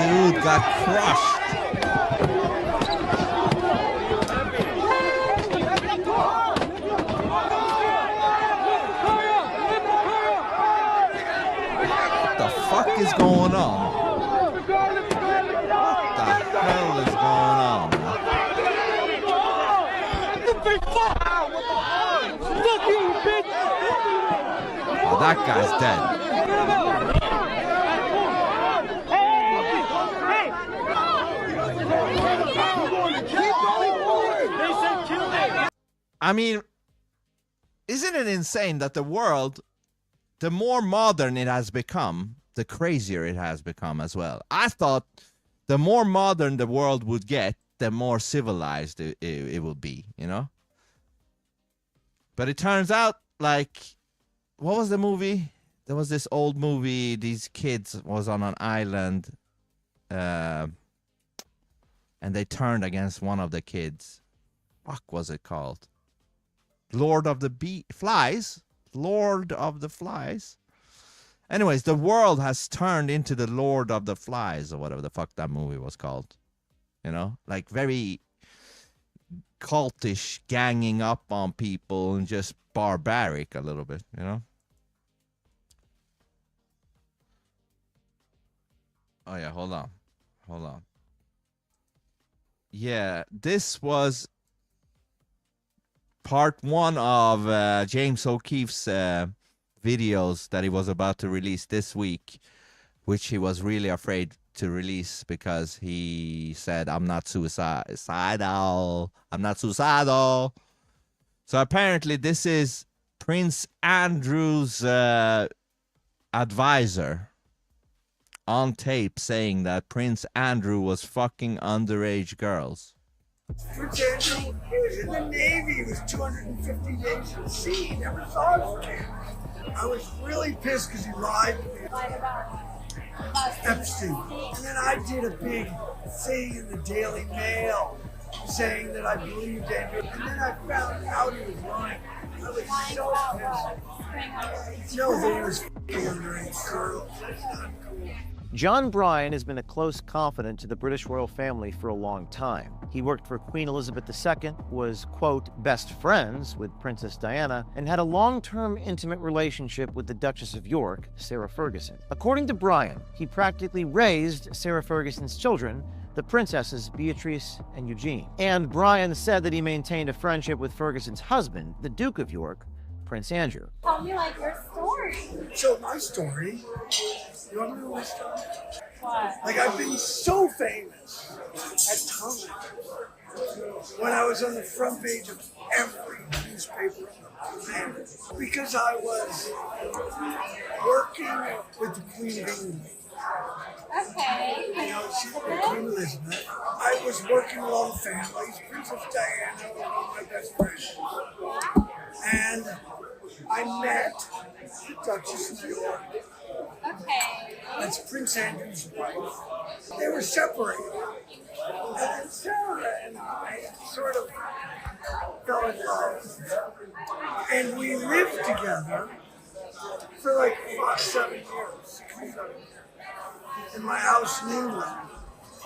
Dude got crushed. What the fuck is going on? What the hell is going on? Oh, that guy's dead. I mean, isn't it insane that the world, the more modern it has become, the crazier it has become as well? I thought the more modern the world would get, the more civilized it would be, you know? But it turns out, like, what was the movie? There was this old movie, these kids was on an island, and they turned against one of the kids. Fuck was it called? Lord of the Flies? Lord of the Flies? Anyways, the world has turned into the Lord of the Flies, or whatever the fuck that movie was called. You know? Like very cultish, ganging up on people and just barbaric a little bit, you know? Oh yeah, hold on. Hold on. Yeah, this was part one of James O'Keefe's videos that he was about to release this week, which he was really afraid to release because he said, I'm not suicidal. I'm not suicidal. So apparently this is Prince Andrew's advisor on tape saying that Prince Andrew was fucking underage girls. Prince Andrew, he was in the Navy. He was 250 days at sea. He never saw his kid. I was really pissed because he lied to me. Epstein. And then I did a big thing in the Daily Mail saying that I believed Andrew. And then I found out he was lying. I was so pissed. No, that he was f***ing underage girls. That's not cool. John Bryan has been a close confidant to the British royal family for a long time. He worked for Queen Elizabeth II, was, quote, best friends with Princess Diana, and had a long-term intimate relationship with the Duchess of York, Sarah Ferguson. According to Bryan, he practically raised Sarah Ferguson's children, the princesses Beatrice and Eugene. And Bryan said that he maintained a friendship with Ferguson's husband, the Duke of York, Prince Andrew. Tell me, like, your story. So my story, you want to know my story? What? Like, I've been so famous at times when I was on the front page of every newspaper on the planet because I was working with the Queen of England. Okay. You know, she was Queen Elizabeth. I was working with all the families. Princess Diana was one of my best friends. And I met the Duchess of York. Okay. That's Prince Andrew's wife. They were separated. And then Sarah and I sort of fell in love. And we lived together for like 7 years, 6 or 7 years, in my house in England.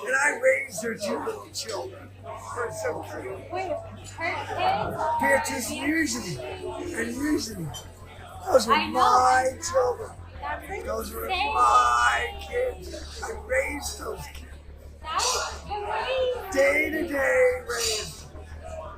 And I raised their 2 little children for 7 years. Wait, her kids? Beatrice and Eugenie. Those were my children. Those were my kids. I raised those kids. Day to day raised.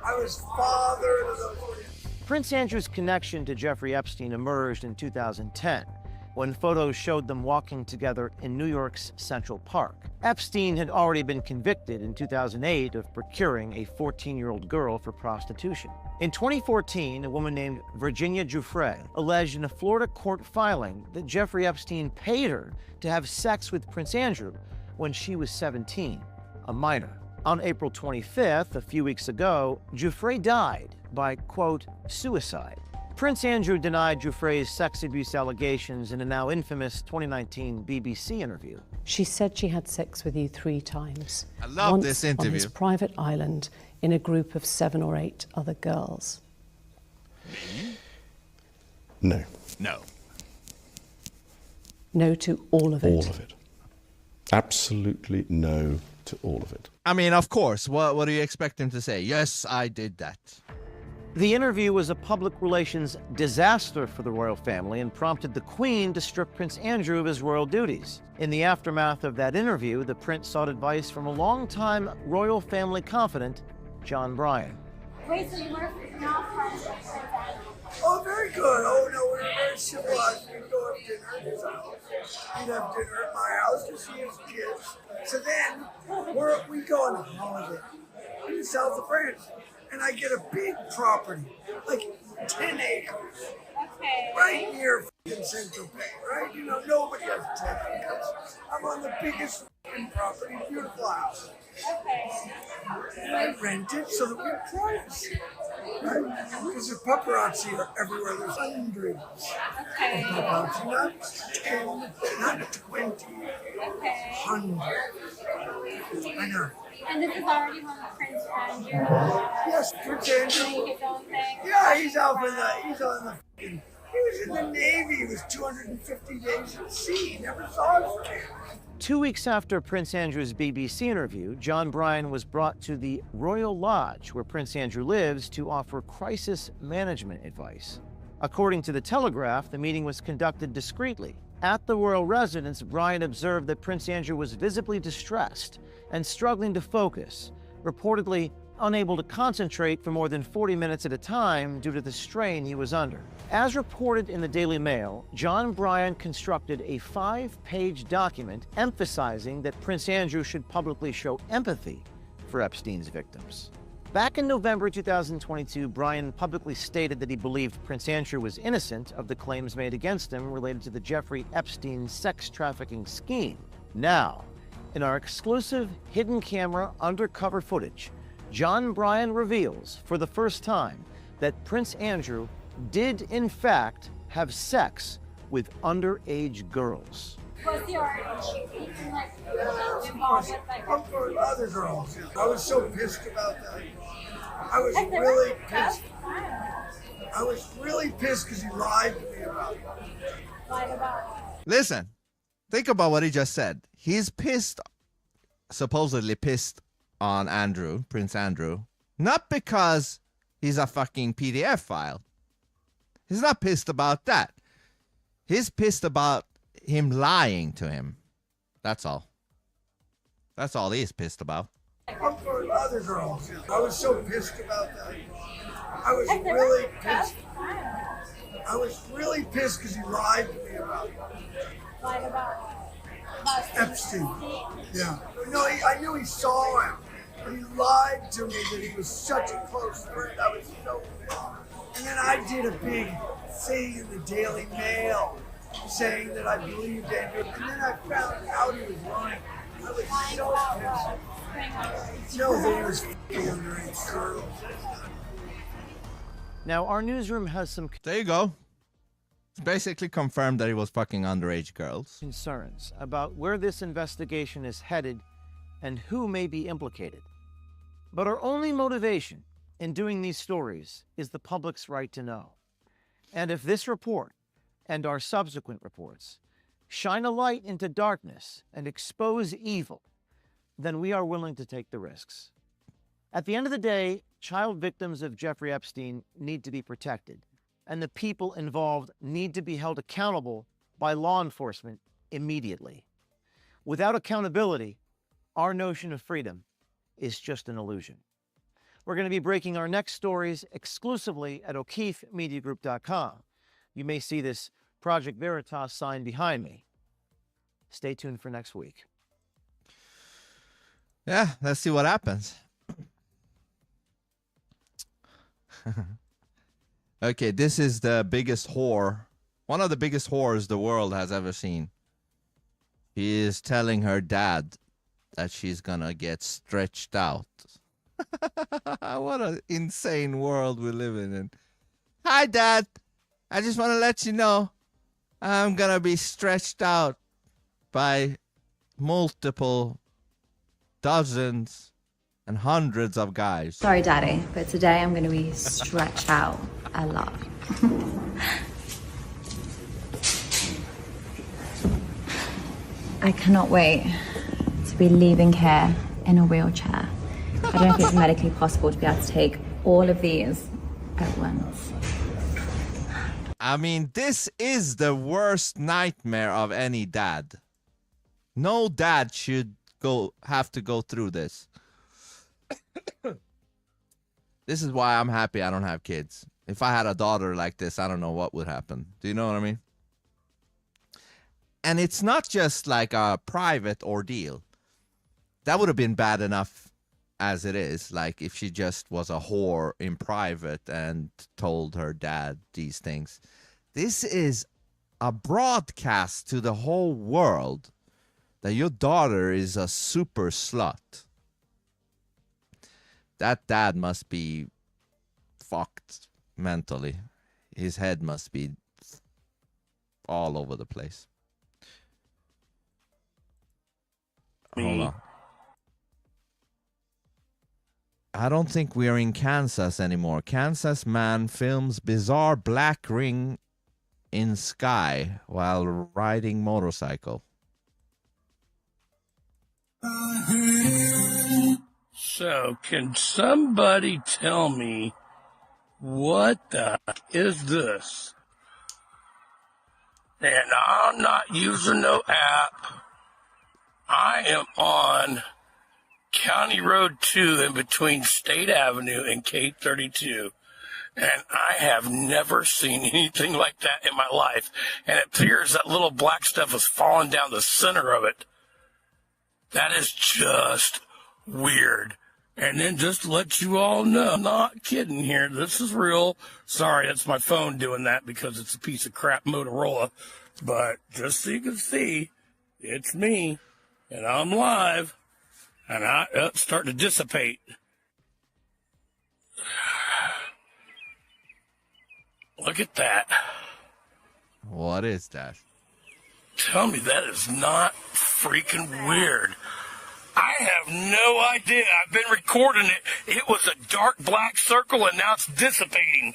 I was father to those kids. Prince Andrew's connection to Jeffrey Epstein emerged in 2010, when photos showed them walking together in New York's Central Park. Epstein had already been convicted in 2008 of procuring a 14-year-old girl for prostitution. In 2014, a woman named Virginia Giuffre alleged in a Florida court filing that Jeffrey Epstein paid her to have sex with Prince Andrew when she was 17, a minor. On April 25th, a few weeks ago, Giuffre died by, quote, suicide. Prince Andrew denied Giuffre's sex abuse allegations in a now infamous 2019 BBC interview. She said she had sex with you 3 times. I love Once this on interview. his private island in a group of 7 or 8 other girls. No. No. No to all of it. All of it. Absolutely no to all of it. I mean, of course. What do you expect him to say? Yes, I did that. The interview was a public relations disaster for the royal family and prompted the Queen to strip Prince Andrew of his royal duties. In the aftermath of that interview, the prince sought advice from a longtime royal family confidant, John Bryan. Wait, so you were not friends with Prince Andrew? Oh, very good. Oh, no, we were very civilized. We'd go have dinner at his house. We'd have dinner at my house to see his kids. So then, we go on a holiday in the south of France. And I get a big property, like 10 acres, right near Saint-Tropez, right? You know, nobody has 10 acres. I'm on the biggest property, beautiful house. And I rent it so that we have privacy, right? Because the paparazzi are everywhere. There's hundreds of paparazzi, not 10, not 20, hundreds. I know. And this is already when Prince Andrew. Yes, Prince Andrew. Doing his own thing. Yeah, he's on the. He was in the Navy. He was 250 days at sea. He never saw his family. 2 weeks after Prince Andrew's BBC interview, John Bryan was brought to the Royal Lodge, where Prince Andrew lives, to offer crisis management advice. According to The Telegraph, the meeting was conducted discreetly. At the royal residence, Bryan observed that Prince Andrew was visibly distressed and struggling to focus, reportedly unable to concentrate for more than 40 minutes at a time due to the strain he was under. As reported in the Daily Mail, John Bryan constructed a 5-page document emphasizing that Prince Andrew should publicly show empathy for Epstein's victims. Back in November 2022, Bryan publicly stated that he believed Prince Andrew was innocent of the claims made against him related to the Jeffrey Epstein sex trafficking scheme. Now, in our exclusive hidden camera undercover footage, John Bryan reveals for the first time that Prince Andrew did in fact have sex with underage girls. Was he already cheating and like involved with like other girls? I was so pissed about that. I was really pissed. I was really pissed because he lied to me about it. Lied about Listen, think about what he just said. He's pissed, supposedly pissed on Andrew, Prince Andrew, not because he's a fucking PDF file. He's not pissed about that. He's pissed about him lying to him. That's all. That's all he's pissed about. For other girls. I was so pissed about that. I was really pissed. I was really pissed because he lied to me about it. Lied about Epstein. Yeah. No, I knew he saw him, but he lied to me that he was such a close friend. I was so pissed. And then I did a big thing in the Daily Mail saying that I believed Andrew, and then I found out he was lying. I was so pissed. No, that he was f***ing underage girls. Now, our newsroom has some There you go. It's basically confirmed that he was fucking underage girls. concerns about where this investigation is headed and who may be implicated. But our only motivation in doing these stories is the public's right to know. And if this report and our subsequent reports shine a light into darkness and expose evil, then we are willing to take the risks. At the end of the day, child victims of Jeffrey Epstein need to be protected, and the people involved need to be held accountable by law enforcement immediately. Without accountability, our notion of freedom is just an illusion. We're going to be breaking our next stories exclusively at O'KeefeMediaGroup.com. You may see this Project Veritas sign behind me. Stay tuned for next week. Yeah, let's see what happens. Okay, this is the biggest whore. One of the biggest whores the world has ever seen. She is telling her dad that she's gonna get stretched out. What an insane world we live in. Hi, Dad. I just want to let you know I'm going to be stretched out by multiple dozens and hundreds of guys. Sorry, Daddy, but today I'm going to be stretched out a lot. I cannot wait to be leaving here in a wheelchair. I don't know if it's medically possible to be able to take all of these at once. I mean, this is the worst nightmare of any dad. No dad should have to go through this. This is why I'm happy I don't have kids. If I had a daughter like this, I don't know what would happen. Do you know what I mean? And it's not just like a private ordeal. That would have been bad enough as it is. Like if she just was a whore in private and told her dad these things. This is a broadcast to the whole world that your daughter is a super slut. That dad must be fucked mentally. His head must be all over the place. Hold on. I don't think we are in Kansas anymore. Kansas man films bizarre black ring in sky while riding motorcycle. So, can somebody tell me what the is this? And I'm not using no app. I am on County Road 2 in between State Avenue and K32. And I have never seen anything like that in my life. And it appears that little black stuff is falling down the center of it. That is just weird. And then just to let you all know, I'm not kidding here. This is real. Sorry, that's my phone doing that because it's a piece of crap Motorola. But just so you can see, it's me. And I'm live. And it's starting to dissipate. Look at that. What is that? Tell me that is not freaking weird. I have no idea. I've been recording it. It was a dark black circle and now it's dissipating.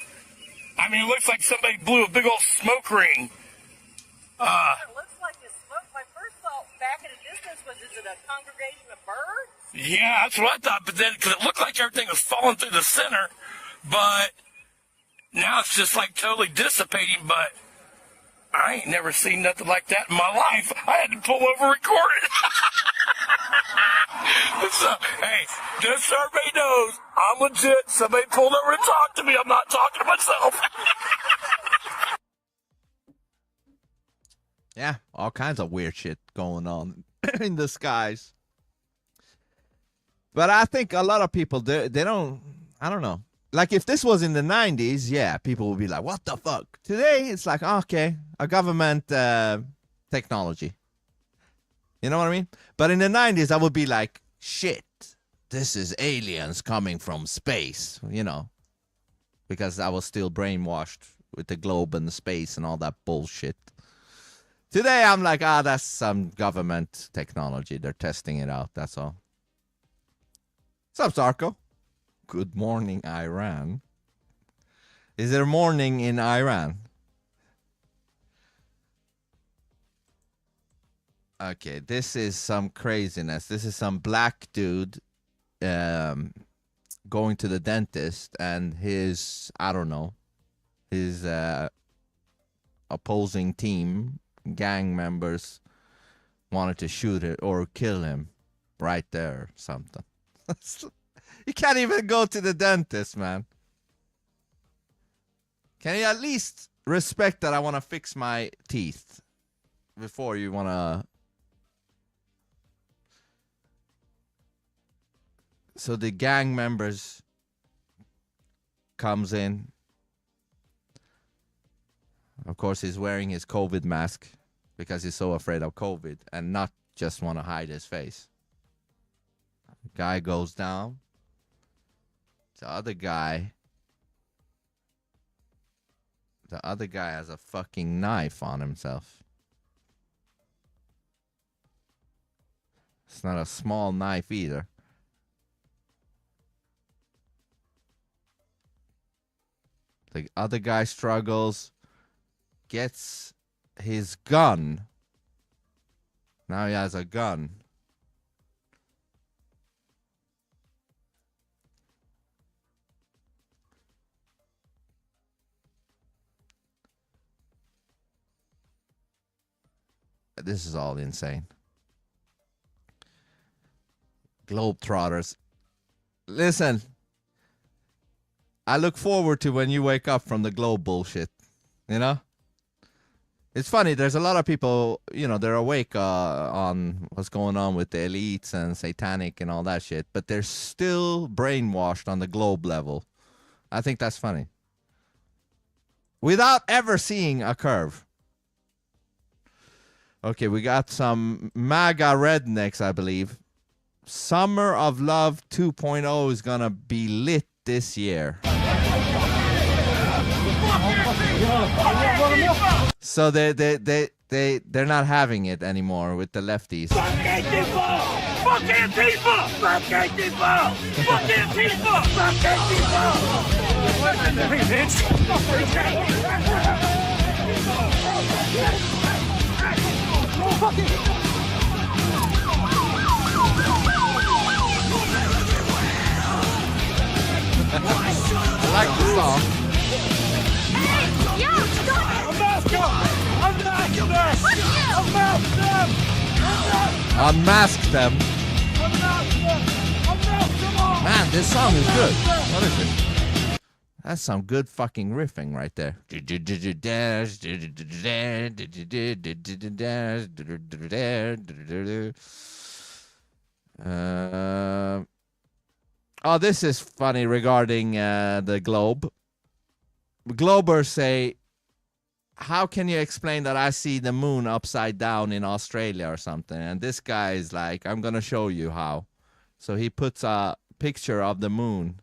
I mean, it looks like somebody blew a big old smoke ring. It looks like the smoke. My first thought back at a distance was, is it a congregation of birds? Yeah, that's what I thought. But then, because it looked like everything was falling through the center, but now it's just like totally dissipating. But I ain't never seen nothing like that in my life. I had to pull over and record it. So, hey, just so everybody knows, I'm legit. Somebody pulled over to talk to me. I'm not talking to myself. Yeah, all kinds of weird shit going on in the skies. But I think a lot of people, they don't, I don't know. Like if this was in the 90s, yeah, people would be like, what the fuck? Today, it's like, okay, a government technology. You know what I mean? But in the 90s, I would be like, shit, this is aliens coming from space, you know, because I was still brainwashed with the globe and the space and all that bullshit. Today, I'm like, that's some government technology. They're testing it out. That's all. What's up, Zarko? Good morning, Iran. Is there morning in Iran? Okay, this is some craziness. This is some black dude going to the dentist and his, I don't know, his opposing team, gang members, wanted to shoot it or kill him right there or something. You can't even go to the dentist, man. Can you at least respect that I want to fix my teeth before you want to... So the gang members comes in. Of course, he's wearing his COVID mask because he's so afraid of COVID and not just want to hide his face. The guy goes down. The other guy, The other guy has a fucking knife on himself. It's not a small knife either. The other guy struggles, gets his gun. Now he has a gun. This is all insane. Globetrotters. Listen, I look forward to when you wake up from the globe bullshit. You know? It's funny, there's a lot of people, you know, they're awake on what's going on with the elites and satanic and all that shit, but they're still brainwashed on the globe level. I think that's funny. Without ever seeing a curve. Okay, we got some MAGA rednecks, I believe. Summer of Love 2.0 is gonna be lit this year. So they're not having it anymore with the lefties. Fuck Antifa! Fuck Antifa! Fuck Antifa! Fuck Antifa! Fuck Antifa! Listen to me, bitch! I like the song. Hey, yo, Unmask them. Man, this song is good. What is it? That's some good fucking riffing right there. Oh, this is funny regarding the globe. Globers say, how can you explain that I see the moon upside down in Australia or something? And this guy is like, I'm going to show you how. So he puts a picture of the moon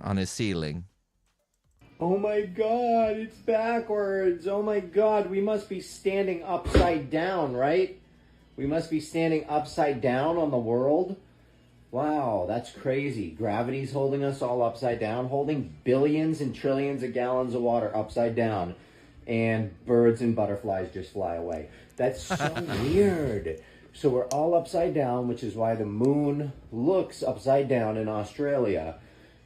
on his ceiling. Oh my God, it's backwards. Oh my God, we must be standing upside down, right? We must be standing upside down on the world. Wow, that's crazy. Gravity's holding us all upside down, holding billions and trillions of gallons of water upside down. And birds and butterflies just fly away. That's so weird. So we're all upside down, which is why the moon looks upside down in Australia.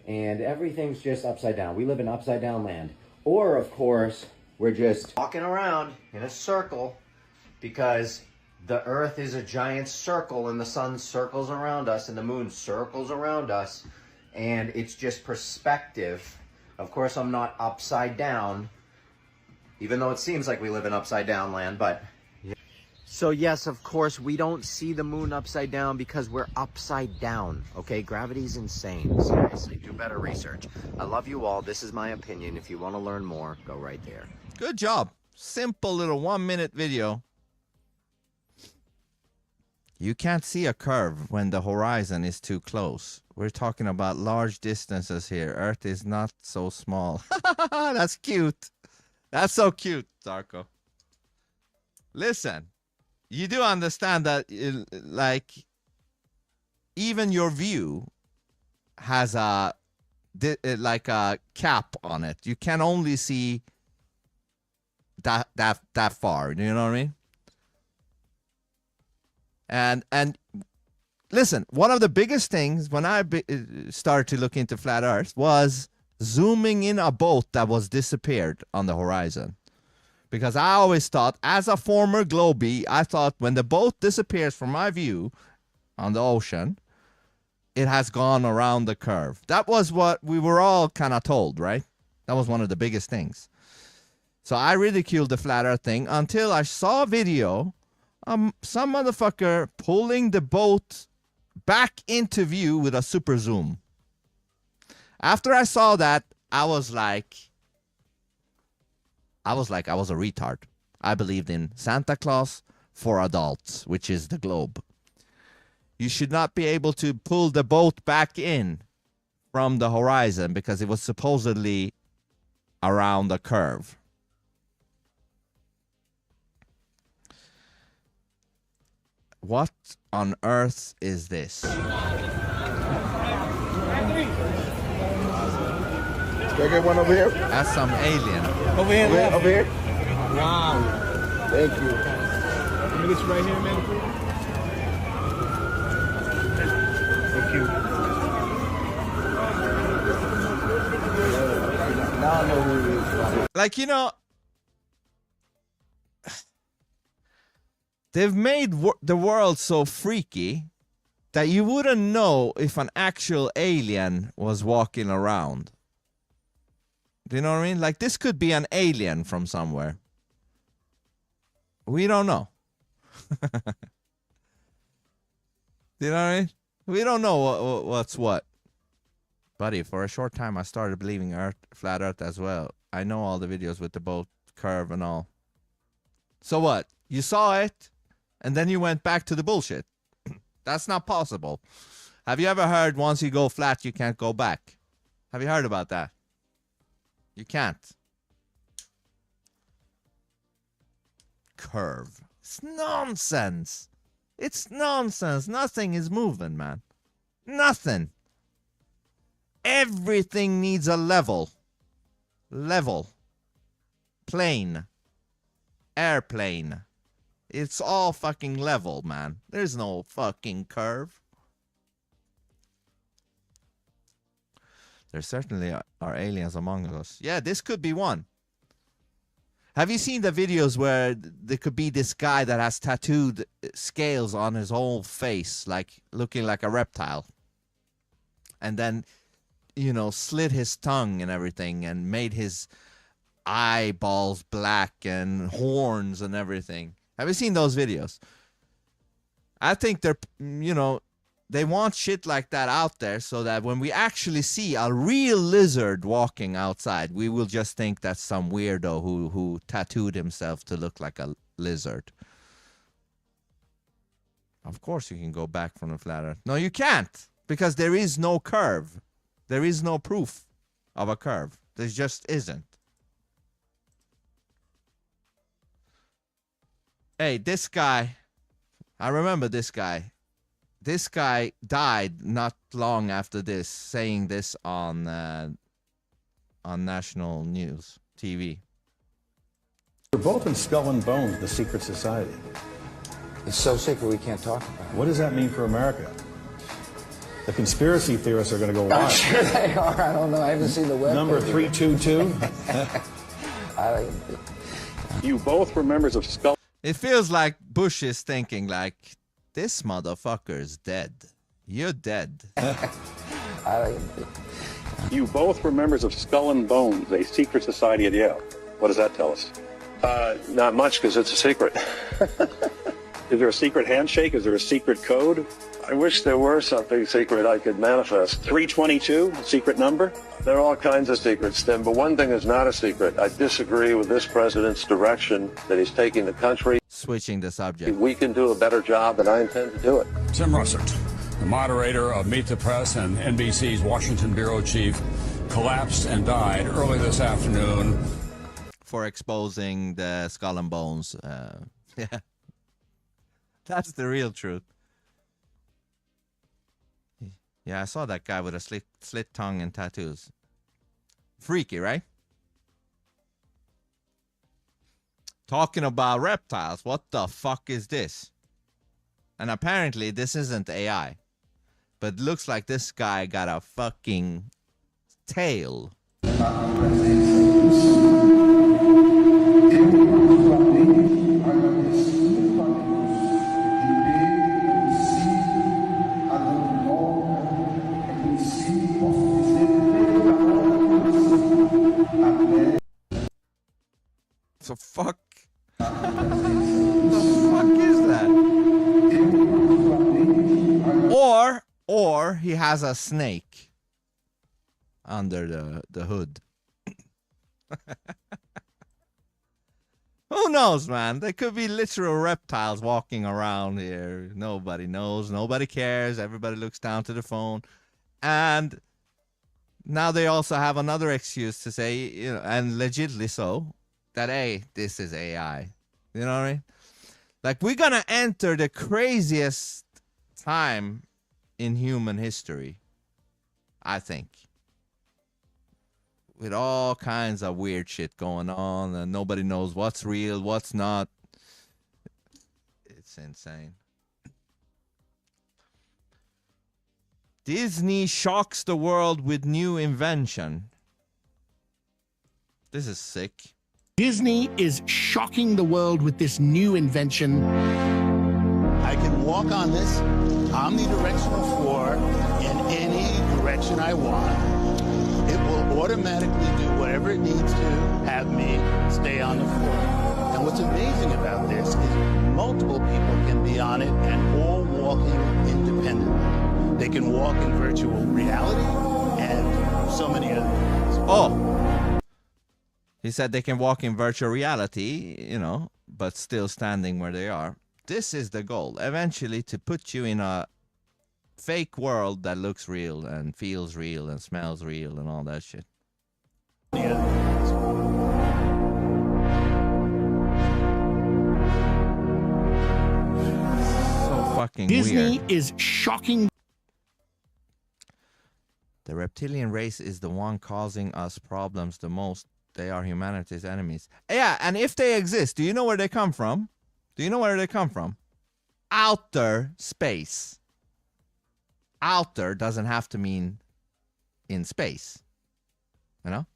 And everything's just upside down. We live in upside down land. Or, of course, we're just walking around in a circle because the earth is a giant circle and the sun circles around us and the moon circles around us. And it's just perspective. Of course, I'm not upside down, even though it seems like we live in upside down land, but... So yes, of course, we don't see the moon upside down because we're upside down, okay? Gravity's insane, seriously. Do better research. I love you all. This is my opinion. If you want to learn more, go right there. Good job. Simple little 1-minute video. You can't see a curve when the horizon is too close. We're talking about large distances here. Earth is not so small. That's cute. That's so cute, Darko. Listen. You do understand that, like, even your view has a cap on it. You can only see that far. You know what I mean? And listen, one of the biggest things when I started to look into flat Earth was zooming in a boat that was disappeared on the horizon. Because I always thought, as a former globie, I thought when the boat disappears from my view on the ocean, it has gone around the curve. That was what we were all kind of told, right? That was one of the biggest things. So I ridiculed the flat earth thing until I saw a video, some motherfucker pulling the boat back into view with a super zoom. After I saw that, I was a retard. I believed in Santa Claus for adults, which is the globe. You should not be able to pull the boat back in from the horizon because it was supposedly around the curve. What on earth is this? Can I get one over here? That's some alien. Over here, over here. Wow. Thank you. Let me get you right here, man. Thank you. Now I know who it is. Like, you know, they've made the world so freaky that you wouldn't know if an actual alien was walking around. Do you know what I mean? Like, this could be an alien from somewhere. We don't know. Do you know what I mean? We don't know what's what. Buddy, for a short time, I started believing flat Earth as well. I know all the videos with the boat curve and all. So what? You saw it, and then you went back to the bullshit. That's not possible. Have you ever heard once you go flat, you can't go back? Have you heard about that? You can't. Curve. It's nonsense. It's nonsense. Nothing is moving, man. Nothing. Everything needs a level. Level. Plane. Airplane. It's all fucking level, man. There's no fucking curve. There certainly are aliens among us. Yeah, this could be one. Have you seen the videos where there could be this guy that has tattooed scales on his whole face, like looking like a reptile? And then, you know, slit his tongue and everything and made his eyeballs black and horns and everything. Have you seen those videos? I think they're, you know, they want shit like that out there so that when we actually see a real lizard walking outside, we will just think that's some weirdo who tattooed himself to look like a lizard. Of course you can go back from the flat Earth. No, you can't, because there is no curve. There is no proof of a curve. There just isn't. Hey, this guy, I remember this guy. This guy died not long after this, saying this on national news TV. We're both in Skull and Bones, the secret society. It's so secret we can't talk about it. What does that mean for America? The conspiracy theorists are going to go wild. I'm sure they are. I don't know. I haven't seen the web. Number 322. You both were members of Skull. It feels like Bush is thinking like, this motherfucker's dead. You're dead. You both were members of Skull and Bones, a secret society at Yale. What does that tell us? Not much, because it's a secret. Is there a secret handshake? Is there a secret code? I wish there were something secret I could manifest. 322, a secret number? There are all kinds of secrets, Tim, but one thing is not a secret. I disagree with this president's direction that he's taking the country. Switching the subject. We can do a better job, and I intend to do it. Tim Russert, the moderator of Meet the Press and NBC's Washington bureau chief, collapsed and died early this afternoon. For exposing the Skull and Bones. Yeah. That's the real truth. Yeah, I saw that guy with a slit tongue and tattoos. Freaky, right? Talking about reptiles, what the fuck is this? And apparently this isn't AI. But looks like this guy got a fucking tail. So fuck. The fuck is that? Or he has a snake under the hood. Who knows, man? There could be literal reptiles walking around here. Nobody knows. Nobody cares. Everybody looks down to the phone. And now they also have another excuse to say, you know, and legitimately so, that, hey, this is AI. You know what I mean? Like, we're gonna enter the craziest time in human history, I think. With all kinds of weird shit going on, and nobody knows what's real, what's not. It's insane. Disney shocks the world with new invention. This is sick. Disney is shocking the world with this new invention. I can walk on this omnidirectional floor in any direction I want. It will automatically do whatever it needs to have me stay on the floor. And what's amazing about this is multiple people can be on it and all walking independently. They can walk in virtual reality and so many other things. Oh! He said they can walk in virtual reality, you know, but still standing where they are. This is the goal. Eventually to put you in a fake world that looks real and feels real and smells real and all that shit. So fucking Disney weird. is shocking. The reptilian race is the one causing us problems the most. They are humanity's enemies. Yeah, and if they exist, do you know where they come from? Do you know where they come from? Outer space. Outer doesn't have to mean in space. You know?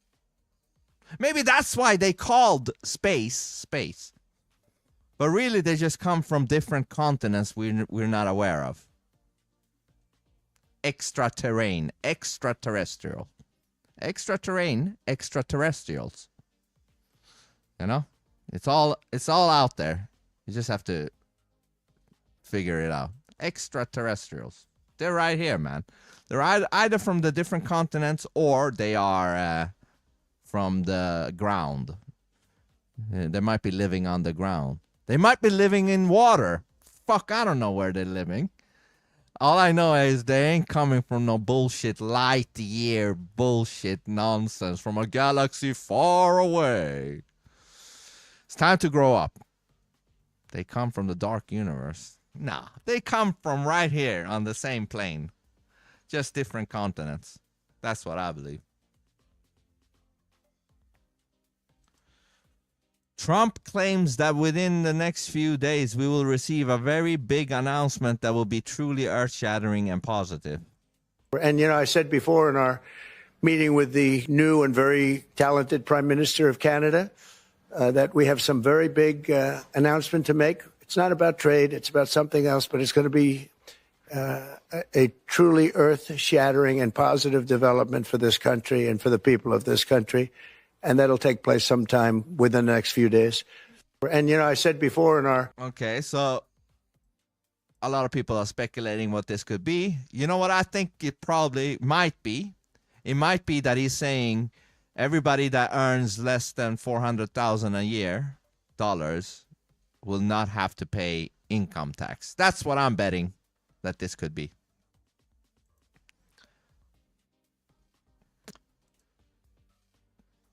Maybe that's why they called space, space. But really, they just come from different continents we're not aware of. Extraterrane, extraterrestrial. Extraterrane, extraterrestrials. You know? It's all out there. You just have to figure it out. Extraterrestrials. They're right here, man. They're either from the different continents or they are from the ground. They might be living on the ground. They might be living in water. Fuck, I don't know where they're living. All I know is they ain't coming from no bullshit light year bullshit nonsense from a galaxy far away. It's time to grow up. They come from the dark universe. Nah, they come from right here on the same plane. Just different continents. That's what I believe. Trump claims that within the next few days we will receive a very big announcement that will be truly earth-shattering and positive. And, you know, I said before in our meeting with the new and very talented Prime Minister of Canada that we have some very big announcement to make. It's not about trade, it's about something else, but it's going to be a truly earth-shattering and positive development for this country and for the people of this country. And that'll take place sometime within the next few days. And, you know, I said before in our... Okay, so a lot of people are speculating what this could be. You know what I think it probably might be? It might be that he's saying everybody that earns less than $400,000 a year, dollars, will not have to pay income tax. That's what I'm betting that this could be.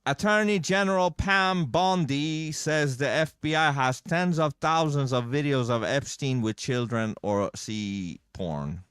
Attorney General Pam Bondi says the FBI has tens of thousands of videos of Epstein with children or see porn.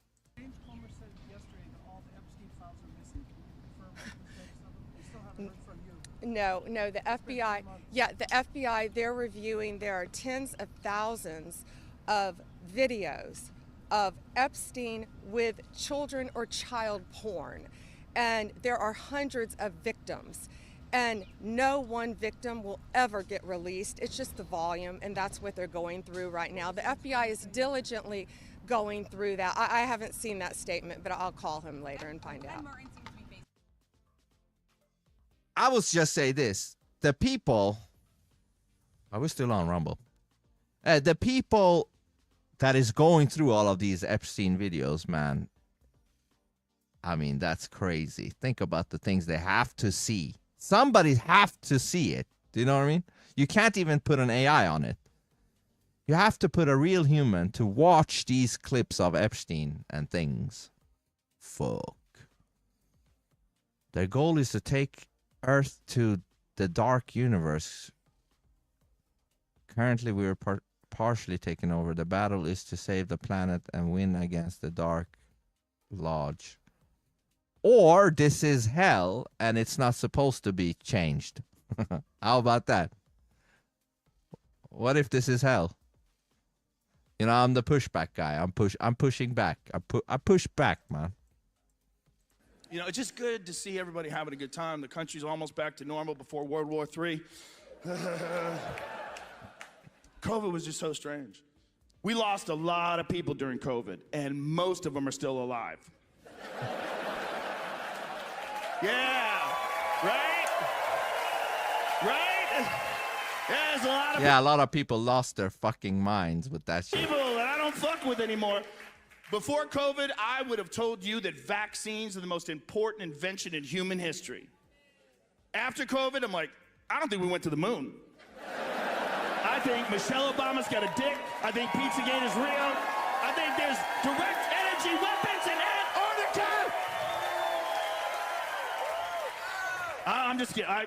No, the FBI, the FBI, they're reviewing, there are tens of thousands of videos of Epstein with children or child porn. And there are hundreds of victims. And no one victim will ever get released. It's just the volume, and that's what they're going through right now. The FBI is diligently going through that. I haven't seen that statement, but I'll call him later and find out. I will just say this. The people... Are we still on Rumble? The people that is going through all of these Epstein videos, man. I mean, that's crazy. Think about the things they have to see. Somebody have to see it. Do you know what I mean? You can't even put an AI on it. You have to put a real human to watch these clips of Epstein and things. Fuck. Their goal is to take Earth to the dark universe. Currently, we are partially taken over. The battle is to save the planet and win against the Dark Lodge. Or this is hell and it's not supposed to be changed. How about that? What if this is hell? You know, I'm the pushback guy. I'm pushing back. I push back, man. You know, it's just good to see everybody having a good time. The country's almost back to normal before World War III. COVID was just so strange. We lost a lot of people during COVID, and most of them are still alive. Yeah, right? Right? Yeah, there's a lot of Yeah, a lot of people lost their fucking minds with that shit. people that I don't fuck with anymore. Before COVID, I would have told you that vaccines are the most important invention in human history. After COVID, I'm like, I don't think we went to the moon. I think Michelle Obama's got a dick. I think Pizzagate is real. I think there's direct energy weapons in Antarctica.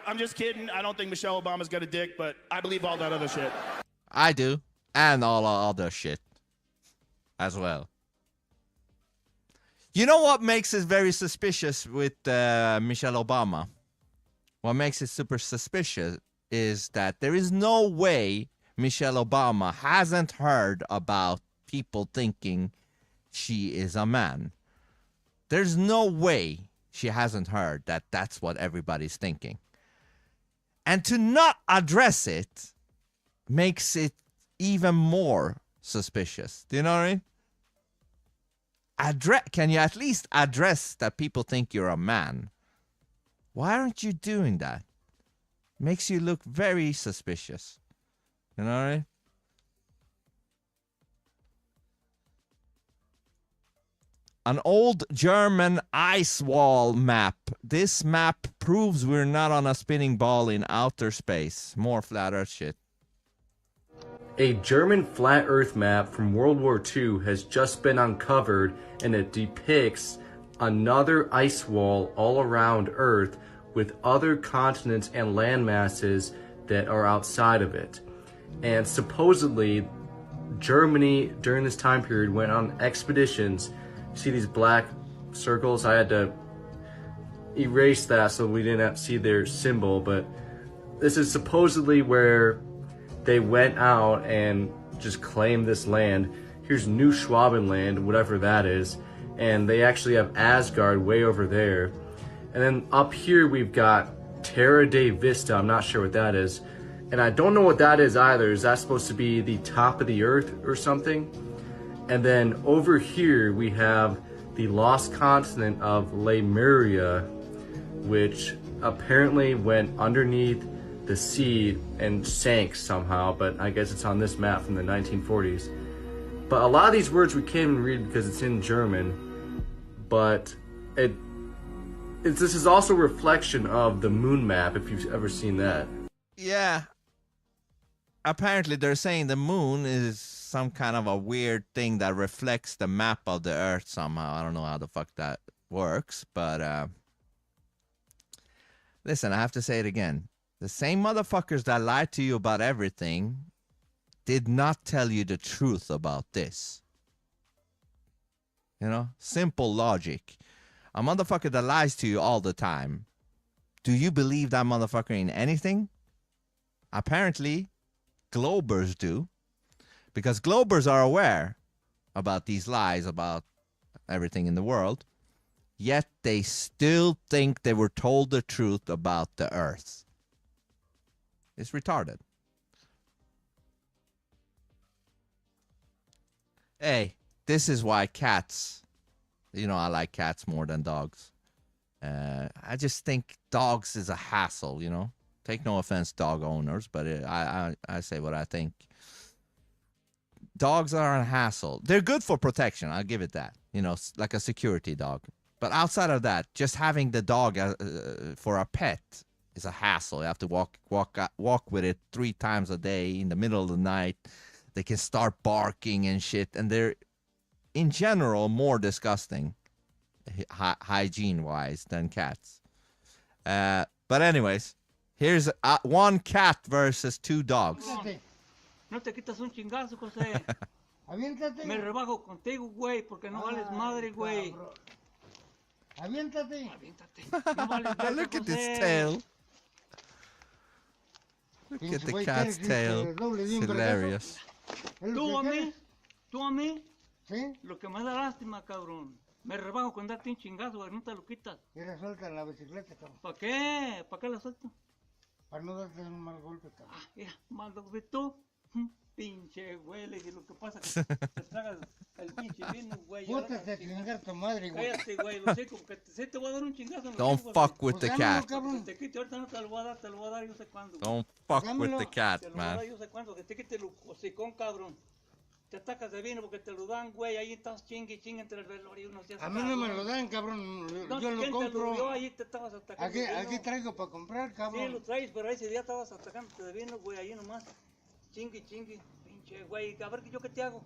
I'm just kidding. I don't think Michelle Obama's got a dick, but I believe all that other shit. I do. And all other shit as well. You know what makes it very suspicious with Michelle Obama? What makes it super suspicious is that there is no way Michelle Obama hasn't heard about people thinking she is a man. There's no way she hasn't heard that that's what everybody's thinking. And to not address it makes it even more suspicious. Do you know what I mean? Can you at least address that people think you're a man? Why aren't you doing that? Makes you look very suspicious. You know what I mean? An old German ice wall map. This map proves we're not on a spinning ball in outer space. More flat earth shit. A German flat earth map from World War II has just been uncovered, and it depicts another ice wall all around Earth with other continents and land masses that are outside of it. And supposedly, Germany during this time period went on expeditions. See these black circles? I had to erase that so we didn't have to see their symbol, but this is supposedly where they went out and just claimed this land. Here's New Schwabenland, whatever that is, and they actually have Asgard way over there. And then up here we've got Terra de Vista. I'm not sure what that is, and I don't know what that is either. Is that supposed to be the top of the earth or something? And then over here we have the lost continent of Lemuria, which apparently went underneath the sea and sank somehow, but I guess it's on this map from the 1940s. But a lot of these words we can't even read because it's in German, but this is also a reflection of the moon map, if you've ever seen that. Yeah. Apparently they're saying the moon is some kind of a weird thing that reflects the map of the earth somehow. I don't know how the fuck that works, but listen, I have to say it again. The same motherfuckers that lied to you about everything did not tell you the truth about this. You know? Simple logic. A motherfucker that lies to you all the time, do you believe that motherfucker in anything? Apparently, Globers do. Because Globers are aware about these lies about everything in the world, yet they still think they were told the truth about the earth. It's retarded. Hey, this is why cats, you know, I like cats more than dogs. I just think dogs is a hassle, you know. Take no offense, dog owners, but I say what I think. Dogs are a hassle. They're good for protection, I'll give it that. You know, like a security dog. But outside of that, just having the dog for a pet is a hassle. You have to walk with it 3 times a day in the middle of the night. They can start barking and shit, and they're in general more disgusting hygiene wise than cats. But anyways, here's 1 cat versus 2 dogs. No te quitas un chingazo, José. Aviéntate. Me rebajo contigo, güey, porque no vales madre, güey. Aviéntate. Aviéntate. No vales verga, Look at José. this tail. Look at the cat's tail. It's hilarious. Tú a mí, ¿sí? Lo que me da lástima, cabrón. Me rebajo con darte un chingazo, güey, no te lo quitas. Mira, suelta la bicicleta, cabrón. ¿Para qué? ¿Para qué la suelto? Para no darte un mal golpe, cabrón. Ah, mira, mal golpe tú. Pinche güey, le dije, lo que pasa es que te tragas el pinche vino, güey. Bótate a chingar tu madre, güey. Cállate, güey, lo sé, como que te voy a dar un chingazo. Don't fuck with the cat. Te quite, ahorita no te lo voy a dar, te lo voy a dar yo sé cuándo. Don't fuck with the cat, Te lo voy a dar man. yo sé cuándo, que te quite el hocicón, cabrón. Te atacas de vino porque te lo dan, güey, ahí estás chingue entre el velorio y unos días. A mí no me lo dan, cabrón, no, yo lo compro. Yo ahí te estabas atacando. Aquí traigo para comprar, cabrón. Sí, lo traes, pero ese día estabas atacándote de vino, güey, ahí nomás. Chingue, pinche, güey, a ver, ¿yo qué te hago?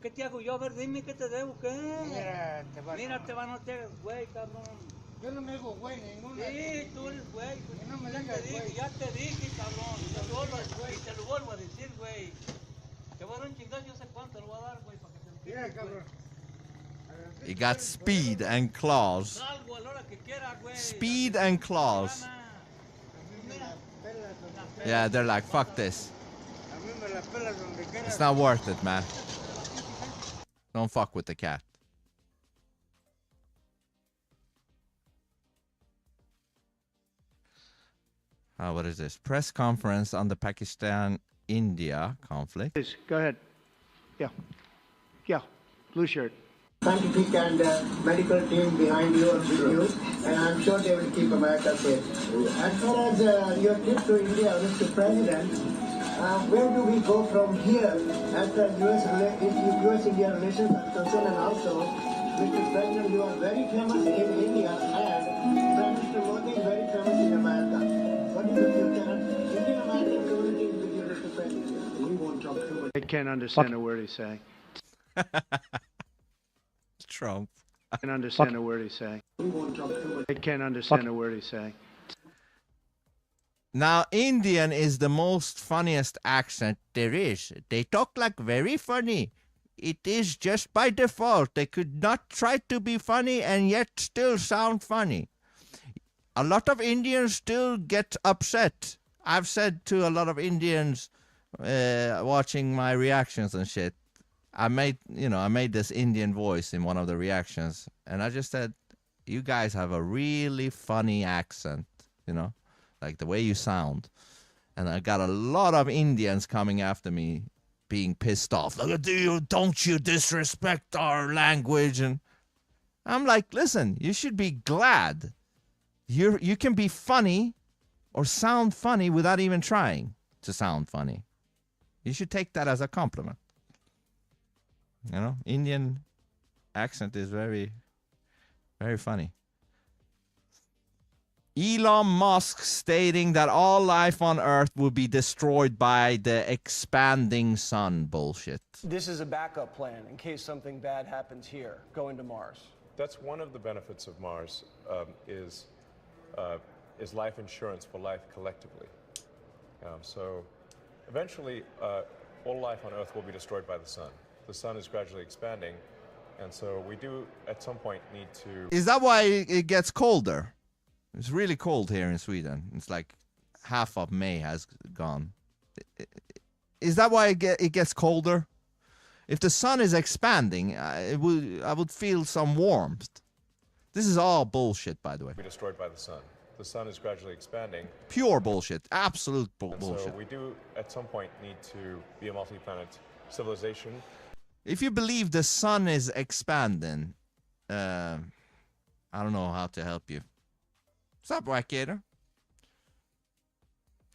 ¿Qué te hago yo? A ver, dime qué te debo, ¿qué? Mira, te va, no te hagas, güey, cabrón. Yo no me hago güey ninguna. Sí, tú eres güey. Que no me ya digas, te dije, güey. ya te dije, cabrón. Te lo vuelvo a decir, güey. Te voy a dar un chingazo, yo sé cuánto te lo voy a dar, güey, para que te lo quites. Mira, cabrón. He got speed and claws. Salgo a la hora que quiera, güey. Speed and claws. Yeah, they're like, fuck this. It's not worth it, man. Don't fuck with the cat. What is this? Press conference on the Pakistan-India conflict. Please, go ahead. Yeah, blue shirt. Scientific and medical team behind you and with you, and I'm sure they will keep America safe. As far as your trip to India, Mr. President, where do we go from here as the US-India relations are concerned? And also, Mr. President, you are very famous in India, and Prime Minister Modi is very famous in America. What is the future? Indian American community with you, Mr. President. We won't talk too much. I can't understand a word he's saying. Trump. I can't understand a word he's saying. We won't talk too much. I can't understand a word he's saying. Now, Indian is the most funniest accent there is. They talk like very funny. It is just by default. They could not try to be funny and yet still sound funny. A lot of Indians still get upset. I've said to a lot of Indians watching my reactions and shit, I made this Indian voice in one of the reactions, and I just said, you guys have a really funny accent, like the way you sound. And I got a lot of Indians coming after me, being pissed off. Like, don't you disrespect our language? And I'm like, listen, you should be glad. You can be funny or sound funny without even trying to sound funny. You should take that as a compliment. Indian accent is very, very funny. Elon Musk stating that all life on Earth will be destroyed by the expanding sun. Bullshit. This is a backup plan in case something bad happens here, going to Mars. That's one of the benefits of Mars, is life insurance for life collectively. So eventually, all life on Earth will be destroyed by the sun. The sun is gradually expanding, and so we do at some point need to... Is that why it gets colder? It's really cold here in Sweden. It's like half of May has gone. Is that why it gets colder? If the sun is expanding, I would feel some warmth. This is all bullshit, by the way. Be destroyed by the sun. The sun is gradually expanding. Pure bullshit. Absolute bullshit. So we do at some point need to be a multi-planet civilization. If you believe the sun is expanding, I don't know how to help you. What's up, Wackator?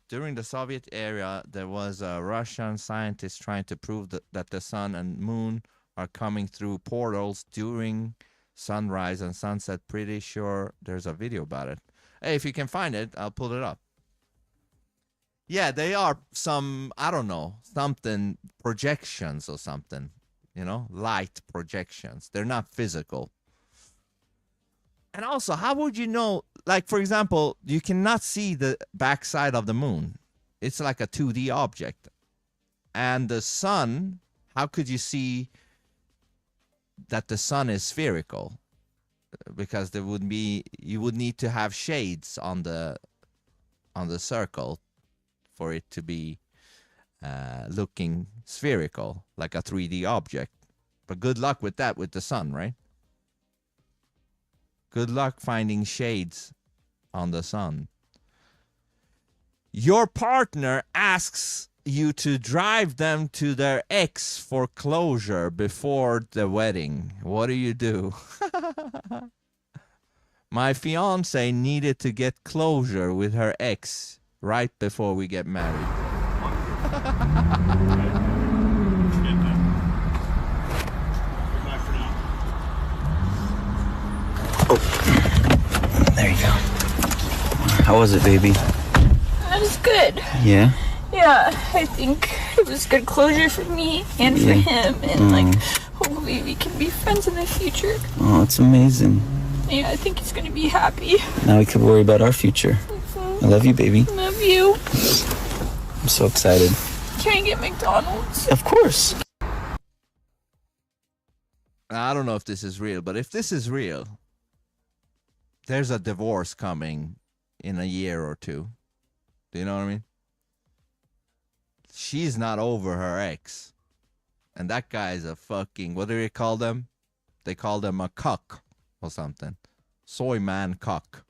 During the Soviet era, there was a Russian scientist trying to prove that the sun and moon are coming through portals during sunrise and sunset. Pretty sure there's a video about it. Hey, if you can find it, I'll pull it up. Yeah, they are some, I don't know, something projections or something. Light projections. They're not physical. And also, how would you know, like, for example, you cannot see the backside of the moon. It's like a 2D object. And the sun, how could you see that the sun is spherical? Because there would be, you would need to have shades on the circle for it to be looking spherical, like a 3D object. But good luck with that with the sun, right? Good luck finding shades on the sun. Your partner asks you to drive them to their ex for closure before the wedding. What do you do? My fiance needed to get closure with her ex right before we get married. There you go. How was it, baby? That was good. Yeah? Yeah, I think it was good closure for me and for him, and like hopefully we can be friends in the future. Oh, it's amazing. Yeah, I think he's gonna be happy. Now we can worry about our future. I love you, baby. Love you. I'm so excited. Can I get McDonald's? Of course. I don't know if this is real, but if this is real, there's a divorce coming in a year or two. Do you know what I mean? She's not over her ex. And that guy's a fucking, what do they call them? They call them a cuck or something. Soy man cuck.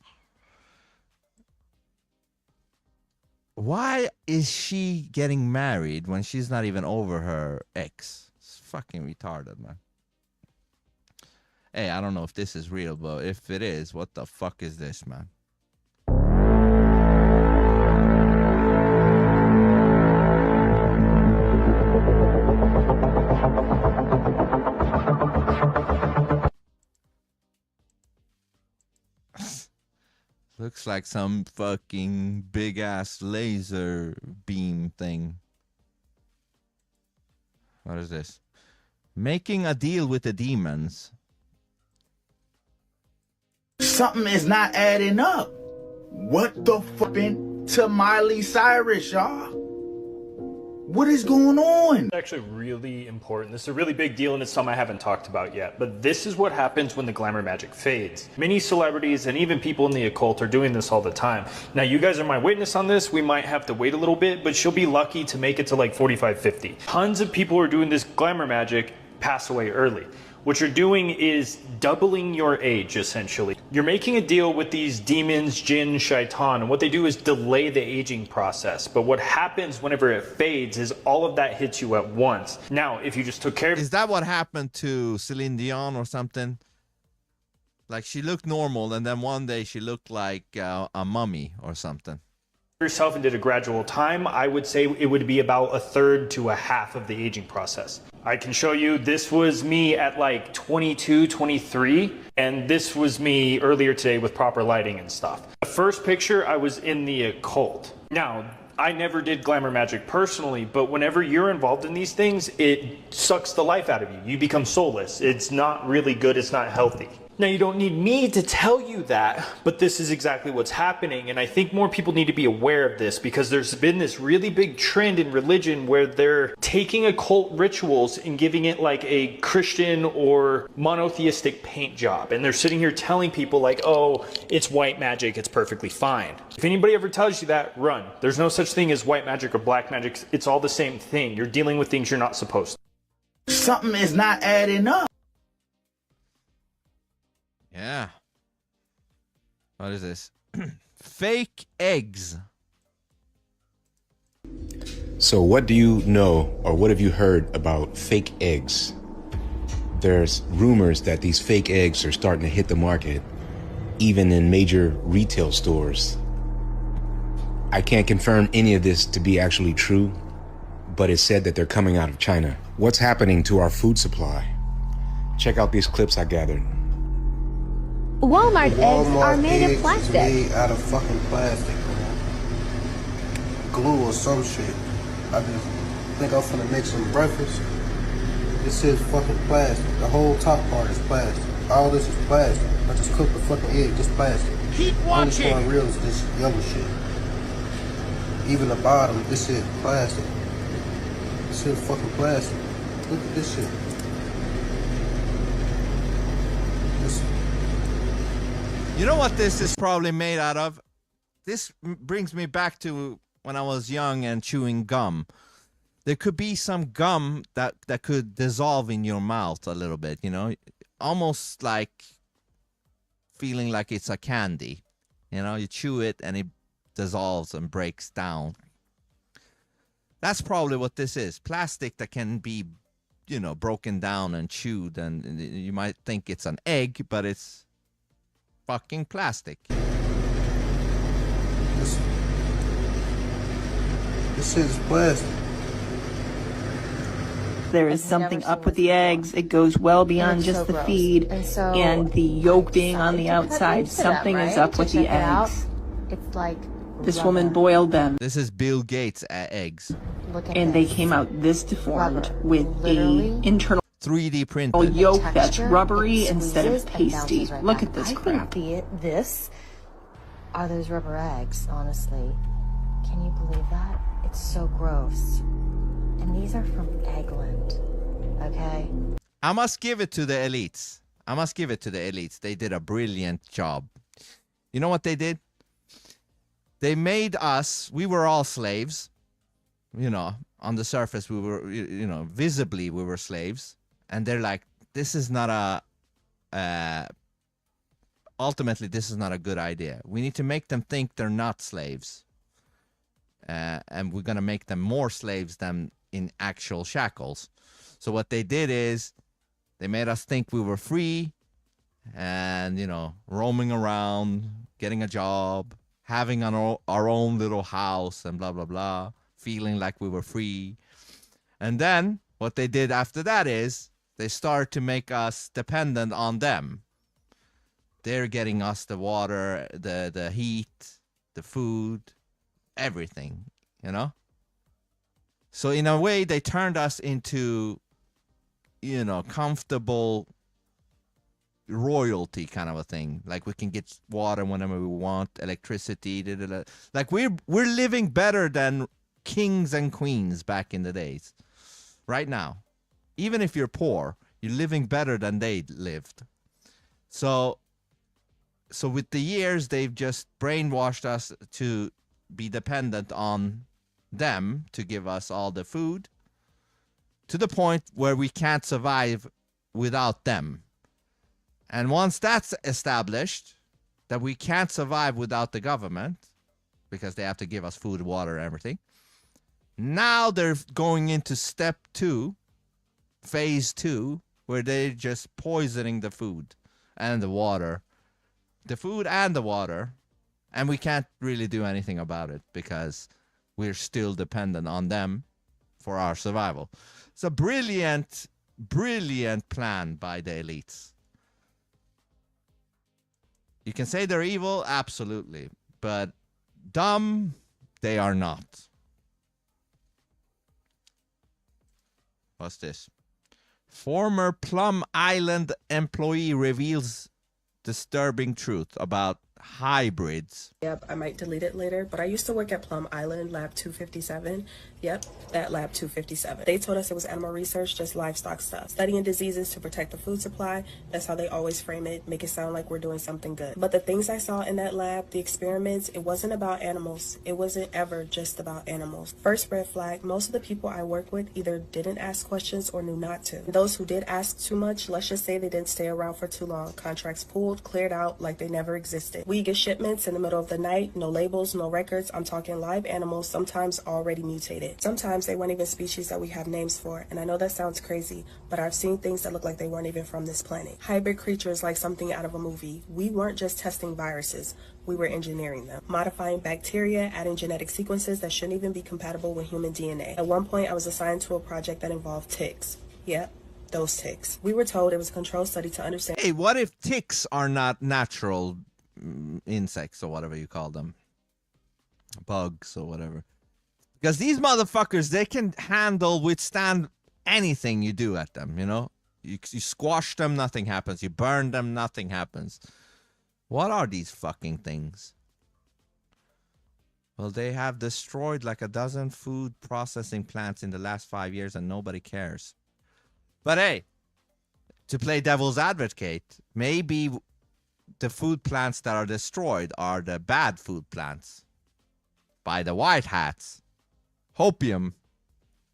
Why is she getting married when she's not even over her ex? It's fucking retarded, man. Hey, I don't know if this is real, but if it is, what the fuck is this, man? Looks like some fucking big-ass laser beam thing. What is this? Making a deal with the demons. Something is not adding up. What the fuck happened to Miley Cyrus, y'all? What is going on? It's actually really important. This is a really big deal, and it's something I haven't talked about yet. But this is what happens when the glamour magic fades. Many celebrities and even people in the occult are doing this all the time. Now, you guys are my witness on this. We might have to wait a little bit, but she'll be lucky to make it to like 45, 50. Tons of people who are doing this glamour magic pass away early. What you're doing is doubling your age, essentially. You're making a deal with these demons, jinn, shaitan, and what they do is delay the aging process. But what happens whenever it fades is all of that hits you at once. Now, if you just took care of... Is that what happened to Celine Dion or something? Like, she looked normal, and then one day she looked like a mummy or something. Yourself and did a gradual time, I would say it would be about a third to a half of the aging process. I can show you, this was me at like 22, 23, and this was me earlier today with proper lighting and stuff. The first picture, I was in the occult. Now, I never did glamour magic personally, but whenever you're involved in these things, it sucks the life out of you. You become soulless. It's not really good, it's not healthy. Now, you don't need me to tell you that, but this is exactly what's happening, and I think more people need to be aware of this because there's been this really big trend in religion where they're taking occult rituals and giving it like a Christian or monotheistic paint job, and they're sitting here telling people like, oh, it's white magic, it's perfectly fine. If anybody ever tells you that, run. There's no such thing as white magic or black magic. It's all the same thing. You're dealing with things you're not supposed to. Something is not adding up. Yeah. What is this? Fake eggs. So what do you know or what have you heard about fake eggs? There's rumors that these fake eggs are starting to hit the market, even in major retail stores. I can't confirm any of this to be actually true, but it's said that they're coming out of China. What's happening to our food supply? Check out these clips I gathered. Walmart eggs are made of plastic. Made out of fucking plastic, man. Glue or some shit. I just think I'm finna make some breakfast. This is fucking plastic. The whole top part is plastic. All this is plastic. I just cooked the fucking egg, just plastic. Keep watching. Only one real is this yellow shit. Even the bottom, this is plastic. This is fucking plastic. Look at this shit. You know what this is probably made out of? This brings me back to when I was young and chewing gum. There could be some gum that could dissolve in your mouth a little bit, you know? Almost like feeling like it's a candy. You know, you chew it and it dissolves and breaks down. That's probably what this is. Plastic that can be, you know, broken down and chewed. And you might think it's an egg, but it's fucking plastic. This is plastic. There is something up with the eggs. It goes well beyond just the feed and the yolk being on the outside. Something is up with the eggs. It's like This woman boiled them. This is Bill Gates' eggs. And they came out this deformed with a internal 3D printed yolk that's rubbery instead of pasty. Look at this crap. This are those rubber eggs, honestly. Can you believe that? It's so gross. And these are from Eggland, okay? I must give it to the elites. They did a brilliant job. You know what they did? They made us, we were all slaves. You know, on the surface, we were, you know, visibly we were slaves. And they're like, this is not ultimately, this is not a good idea. We need to make them think they're not slaves. And we're going to make them more slaves than in actual shackles. So what they did is they made us think we were free and, you know, roaming around, getting a job, having our own little house and blah, blah, blah, feeling like we were free. And then what they did after that is they started to make us dependent on them. They're getting us the water, the heat, the food, everything, you know? So in a way, they turned us into, you know, comfortable royalty kind of a thing. Like we can get water whenever we want, electricity, like we're living better than kings and queens back in the days. Right now, even if you're poor, you're living better than they lived. So with the years, they've just brainwashed us to be dependent on them to give us all the food to the point where we can't survive without them. And once that's established, that we can't survive without the government because they have to give us food, water, and everything. Now they're going into step 2, phase 2, where they're just poisoning the food and the water. The food and the water. And we can't really do anything about it because we're still dependent on them for our survival. It's a brilliant, brilliant plan by the elites. You can say they're evil, absolutely. But dumb, they are not. What's this? Former Plum Island employee reveals disturbing truth about hybrids. Yep, I might delete it later, but I used to work at Plum Island, Lab 257. Yep, that Lab 257. They told us it was animal research, just livestock stuff. Studying diseases to protect the food supply. That's how they always frame it, make it sound like we're doing something good. But the things I saw in that lab, the experiments, it wasn't about animals. It wasn't ever just about animals. First red flag, most of the people I work with either didn't ask questions or knew not to. Those who did ask too much, let's just say they didn't stay around for too long. Contracts pulled, cleared out like they never existed. We get shipments in the middle of the night, no labels, no records. I'm talking live animals, sometimes already mutated. Sometimes they weren't even species that we have names for. And I know that sounds crazy, but I've seen things that look like they weren't even from this planet. Hybrid creatures like something out of a movie. We weren't just testing viruses. We were engineering them. Modifying bacteria, adding genetic sequences that shouldn't even be compatible with human DNA. At one point, I was assigned to a project that involved ticks. Yep. Those ticks. We were told it was a controlled study to understand. Hey, what if ticks are not natural insects or whatever you call them? Bugs or whatever. Because these motherfuckers, they can withstand anything you do at them, you know? You squash them, nothing happens. You burn them, nothing happens. What are these fucking things? Well, they have destroyed like a dozen food processing plants in the last 5 years and nobody cares. But hey, to play devil's advocate, maybe the food plants that are destroyed are the bad food plants by the white hats. Hopium.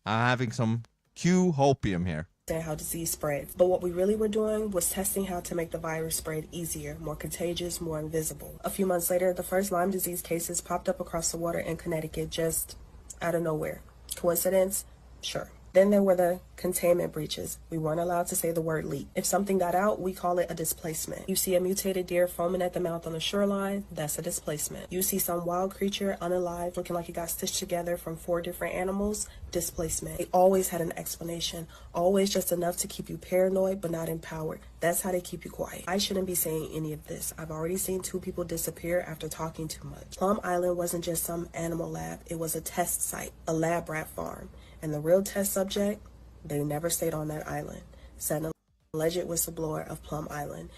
I'm having some Q hopium here. How disease spreads. But what we really were doing was testing how to make the virus spread easier, more contagious, more invisible. A few months later, the first Lyme disease cases popped up across the water in Connecticut just out of nowhere. Coincidence? Sure. Then there were the containment breaches. We weren't allowed to say the word leak. If something got out, we call it a displacement. You see a mutated deer foaming at the mouth on the shoreline, that's a displacement. You see some wild creature, unalive, looking like it got stitched together from 4 different animals, displacement. They always had an explanation, always just enough to keep you paranoid but not empowered. That's how they keep you quiet. I shouldn't be saying any of this. I've already seen 2 people disappear after talking too much. Plum Island wasn't just some animal lab, it was a test site, a lab rat farm. And the real test subject, they never stayed on that island, said an alleged whistleblower of Plum Island.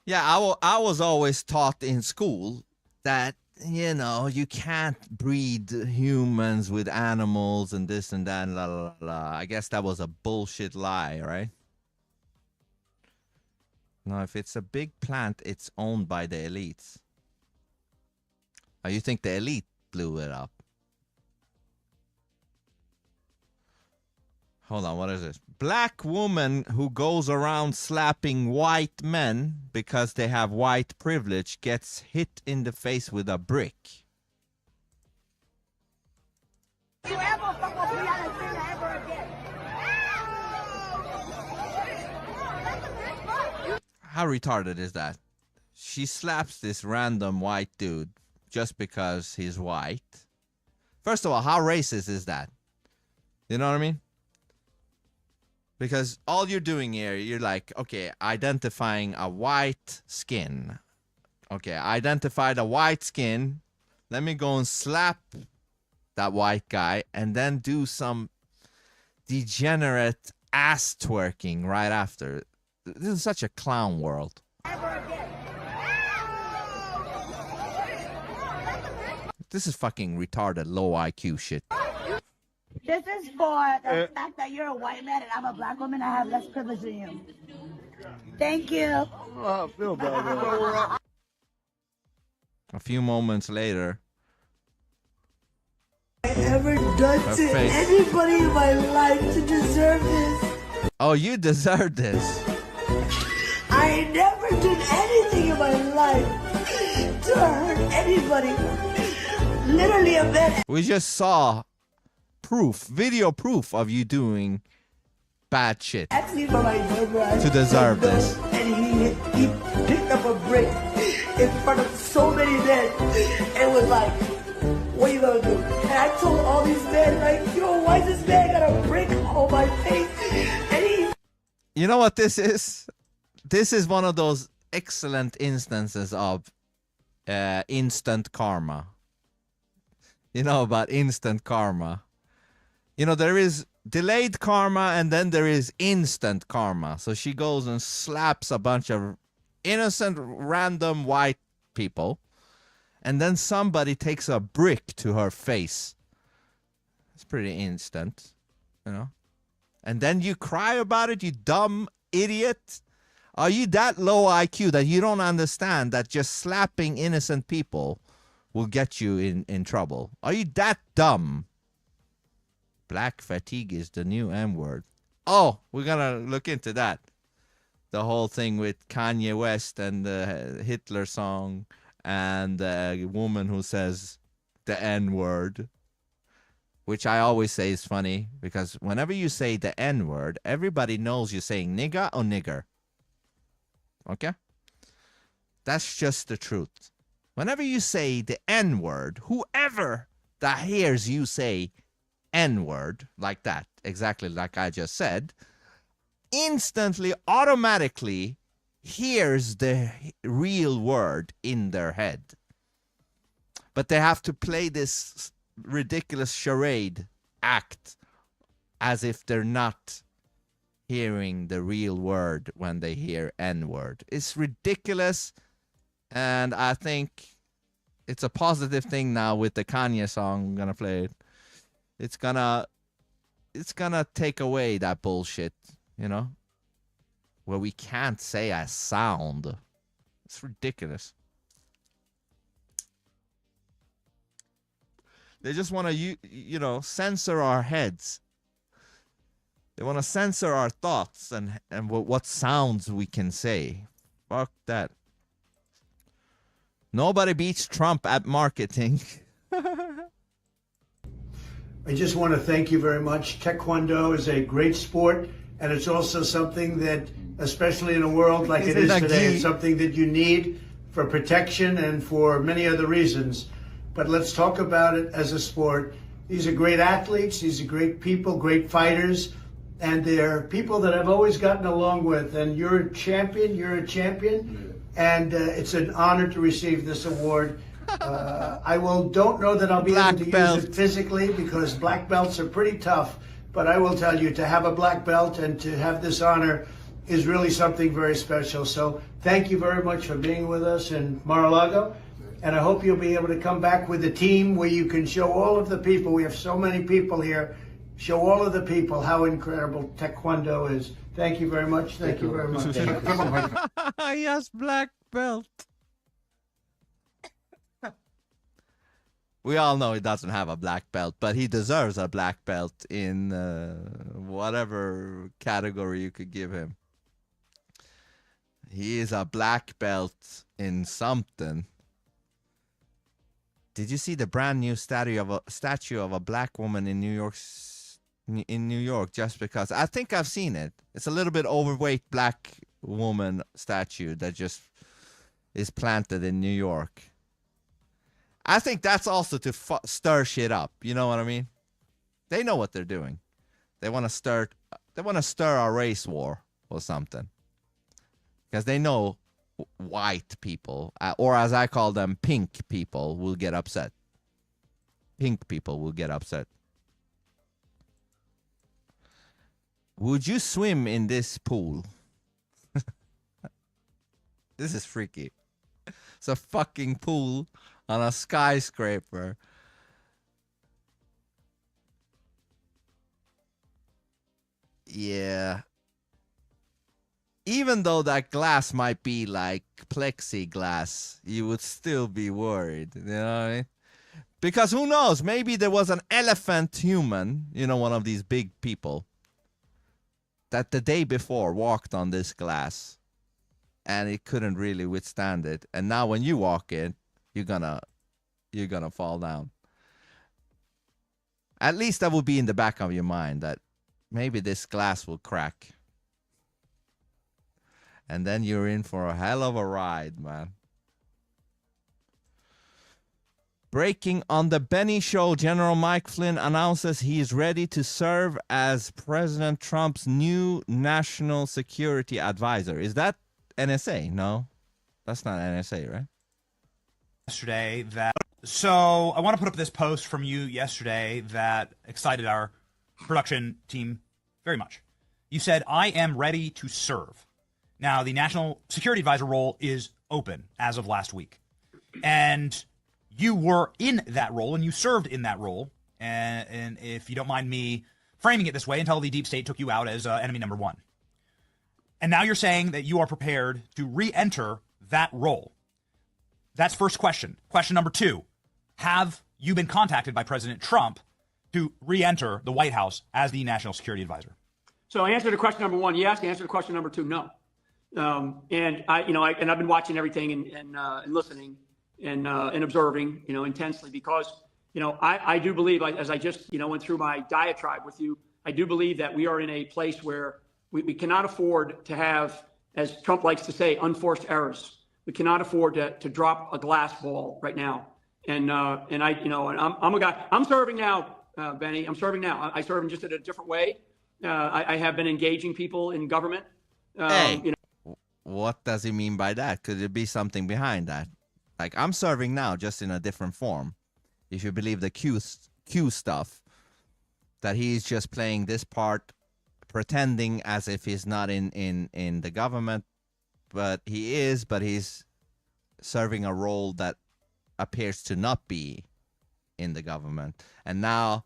Yeah, I was always taught in school that, you know, you can't breed humans with animals and this and that and la la la. I guess that was a bullshit lie, right? No, if it's a big plant, it's owned by the elites. Or you think the elite blew it up? Hold on, what is this? Black woman who goes around slapping white men because they have white privilege gets hit in the face with a brick. How retarded is that? She slaps this random white dude just because he's white. First of all, how racist is that? You know what I mean? Because all you're doing here, you're like, okay, identifying a white skin. Okay, identified a white skin. Let me go and slap that white guy and then do some degenerate ass twerking right after. This is such a clown world. This is fucking retarded, low IQ shit. This is for the fact that you're a white man and I'm a black woman. I have less privilege than you. Thank you. Oh, I feel bad. A few moments later, I ever done to anybody in my life to deserve this. Oh, you deserve this. I never did anything in my life to hurt anybody. Literally a man. We just saw proof, video proof of you doing bad shit to deserve this. And he picked up a brick in front of so many men and was like, what are you gonna do? And I told all these men, like, yo, why this man got a brick on my face? And he... You know what this is? This is one of those excellent instances of instant karma. You know about instant karma. You know, there is delayed karma and then there is instant karma. So she goes and slaps a bunch of innocent, random white people. And then somebody takes a brick to her face. It's pretty instant, you know. And then you cry about it, you dumb idiot. Are you that low IQ that you don't understand that just slapping innocent people will get you in trouble? Are you that dumb? Black fatigue is the new M word. Oh, we're gonna look into that. The whole thing with Kanye West and the Hitler song and the woman who says the N word, which I always say is funny because whenever you say the N word, everybody knows you're saying nigga or nigger. Okay? That's just the truth. Whenever you say the N word, whoever that hears you say N-word like that, exactly like I just said, instantly, automatically hears the real word in their head. But they have to play this ridiculous charade act as if they're not hearing the real word when they hear N-word. It's ridiculous, and I think it's a positive thing now with the Kanye song. I'm gonna play it. It's gonna take away that bullshit, you know, where we can't say a sound. It's ridiculous. They just want to, you know, censor our heads. They want to censor our thoughts and what sounds we can say. Fuck that. Nobody beats Trump at marketing. I just want to thank you very much. Taekwondo is a great sport, and it's also something that, especially in a world like it is today, it's something that you need for protection and for many other reasons. But let's talk about it as a sport. These are great athletes. These are great people, great fighters. And they're people that I've always gotten along with. And you're a champion. You're a champion. And it's an honor to receive this award. I don't know that I'll be able to use it physically because black belts are pretty tough. But I will tell you, to have a black belt and to have this honor is really something very special. So thank you very much for being with us in Mar-a-Lago. And I hope you'll be able to come back with a team where you can show all of the people. We have so many people here. Show all of the people how incredible Taekwondo is. Thank you very much. Thank you very much. Yes, black belt. We all know he doesn't have a black belt, but he deserves a black belt in whatever category you could give him. He is a black belt in something. Did you see the brand new statue of a black woman in New York? Just because I think I've seen it. It's a little bit overweight black woman statue that just is planted in New York. I think that's also to stir shit up. You know what I mean? They know what they're doing. They want to stir a race war or something because they know white people, or as I call them, pink people, will get upset. Pink people will get upset. Would you swim in this pool? This is freaky. It's a fucking pool on a skyscraper. Yeah. Even though that glass might be like plexiglass, you would still be worried. You know what I mean? Because who knows? Maybe there was an elephant human, you know, one of these big people, that the day before walked on this glass and it couldn't really withstand it. And now when you walk in, you're gonna fall down. At least that will be in the back of your mind that maybe this glass will crack. And then you're in for a hell of a ride, man. Breaking on the Benny Show, General Mike Flynn announces he is ready to serve as President Trump's new national security advisor. Is that NSA? No, that's not NSA, right? Yesterday so I want to put up this post from you yesterday that excited our production team very much. You said, "I am ready to serve." Now, the national security advisor role is open as of last week. And you were in that role and you served in that role. And if you don't mind me framing it this way, until the deep state took you out as enemy number one. And now you're saying that you are prepared to re-enter that role. That's first question. Question number two, have you been contacted by President Trump to re-enter the White House as the national security advisor? So answer to question number one, yes. Answer to question number two, no. And I've been watching everything and listening and observing, intensely because, I do believe, as I just, went through my diatribe with you, I do believe that we are in a place where we cannot afford to have, as Trump likes to say, unforced errors. We cannot afford to drop a glass ball right now. And I'm a guy. I'm serving now, Benny. I'm serving now. I serve in just in a different way. I have been engaging people in government. What does he mean by that? Could there be something behind that? Like, I'm serving now, just in a different form. If you believe the Q stuff, that he's just playing this part, pretending as if he's not in the government, but he is, but he's serving a role that appears to not be in the government. And now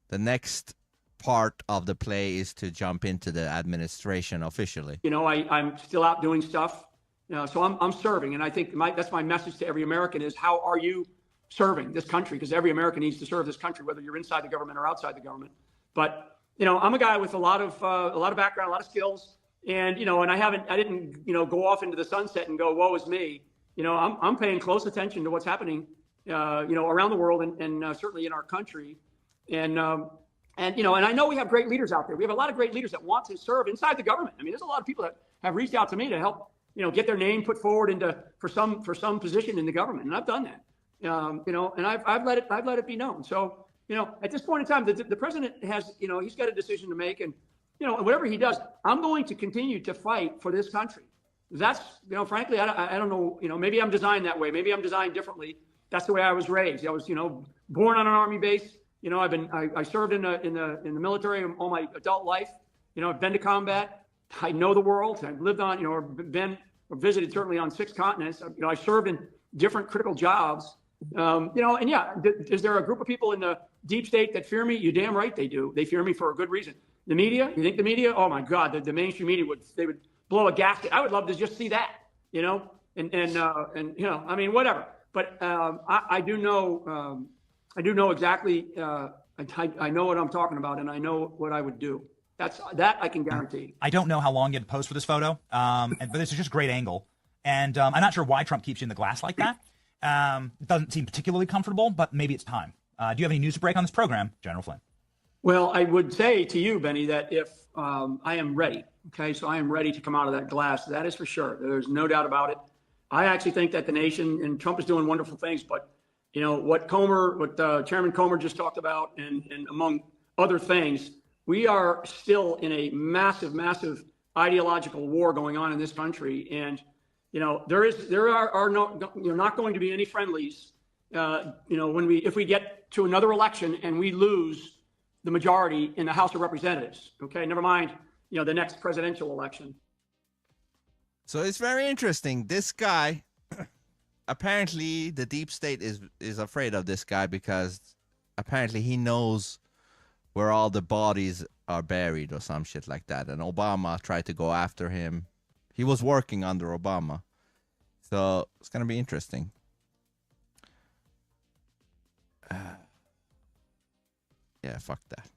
the next part of the play is to jump into the administration officially. You know, I'm still out doing stuff. So I'm serving. And I think that's my message to every American is, how are you serving this country? Because every American needs to serve this country, whether you're inside the government or outside the government. But, you know, I'm a guy with a lot of background, a lot of skills. And, you know, and I didn't, you know, go off into the sunset and go, woe is me. You know, I'm paying close attention to what's happening, you know, around the world and certainly in our country. And, you know, and I know we have great leaders out there. We have a lot of great leaders that want to serve inside the government. I mean, there's a lot of people that have reached out to me to help, you know, get their name put forward for some position in the government. And I've done that, you know, and I've let it be known. So, you know, at this point in time, the president has, you know, he's got a decision to make, and, you know, whatever he does, I'm going to continue to fight for this country. That's, you know, frankly, I don't know, you know, maybe I'm designed that way. Maybe I'm designed differently. That's the way I was raised. I was, you know, born on an Army base. You know, I served in the military all my adult life. You know, I've been to combat. I know the world. I've lived on, you know, or visited certainly on 6 continents. You know, I served in different critical jobs. You know, and yeah, is there a group of people in the deep state that fear me? You damn right they do. They fear me for a good reason. The media, you think the media? Oh my God, the mainstream media would blow a gasket. I would love to just see that, you know, and you know, I mean, whatever. But I do know exactly. I know what I'm talking about, and I know what I would do. That I can guarantee. I don't know how long you had to pose for this photo, but this is just a great angle. And I'm not sure why Trump keeps you in the glass like that. It doesn't seem particularly comfortable, but maybe it's time. Do you have any news to break on this program, General Flynn? Well, I would say to you, Benny, that if I am ready, okay, so I am ready to come out of that glass. That is for sure. There's no doubt about it. I actually think that the nation, and Trump is doing wonderful things, but you know what Chairman Comer just talked about, and among other things, we are still in a massive ideological war going on in this country, and you know there are not going to be any friendlies. You know, if we get to another election and we lose the majority in the House of Representatives, okay, never mind, you know, the next presidential election. So it's very interesting. This guy, apparently the deep state is afraid of this guy because apparently he knows where all the bodies are buried or some shit like that. And Obama tried to go after him. He was working under Obama. So it's going to be interesting. Yeah, fuck that.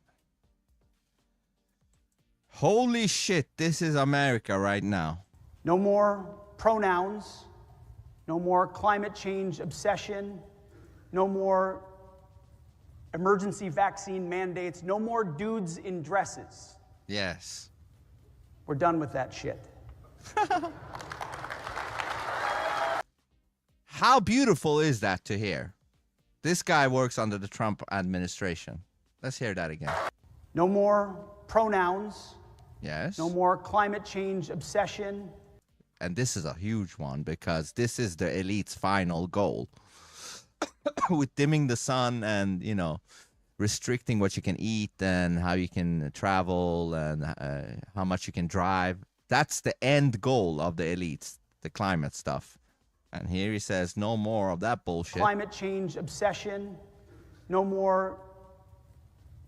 Holy shit, this is America right now. No more pronouns, no more climate change obsession, no more emergency vaccine mandates, no more dudes in dresses. Yes. We're done with that shit. How beautiful is that to hear? This guy works under the Trump administration. Let's hear that again. No more pronouns. Yes. No more climate change obsession. And this is a huge one because this is the elite's final goal. With dimming the sun and, you know, restricting what you can eat and how you can travel and how much you can drive. That's the end goal of the elites, the climate stuff. And here he says no more of that bullshit. Climate change obsession. No more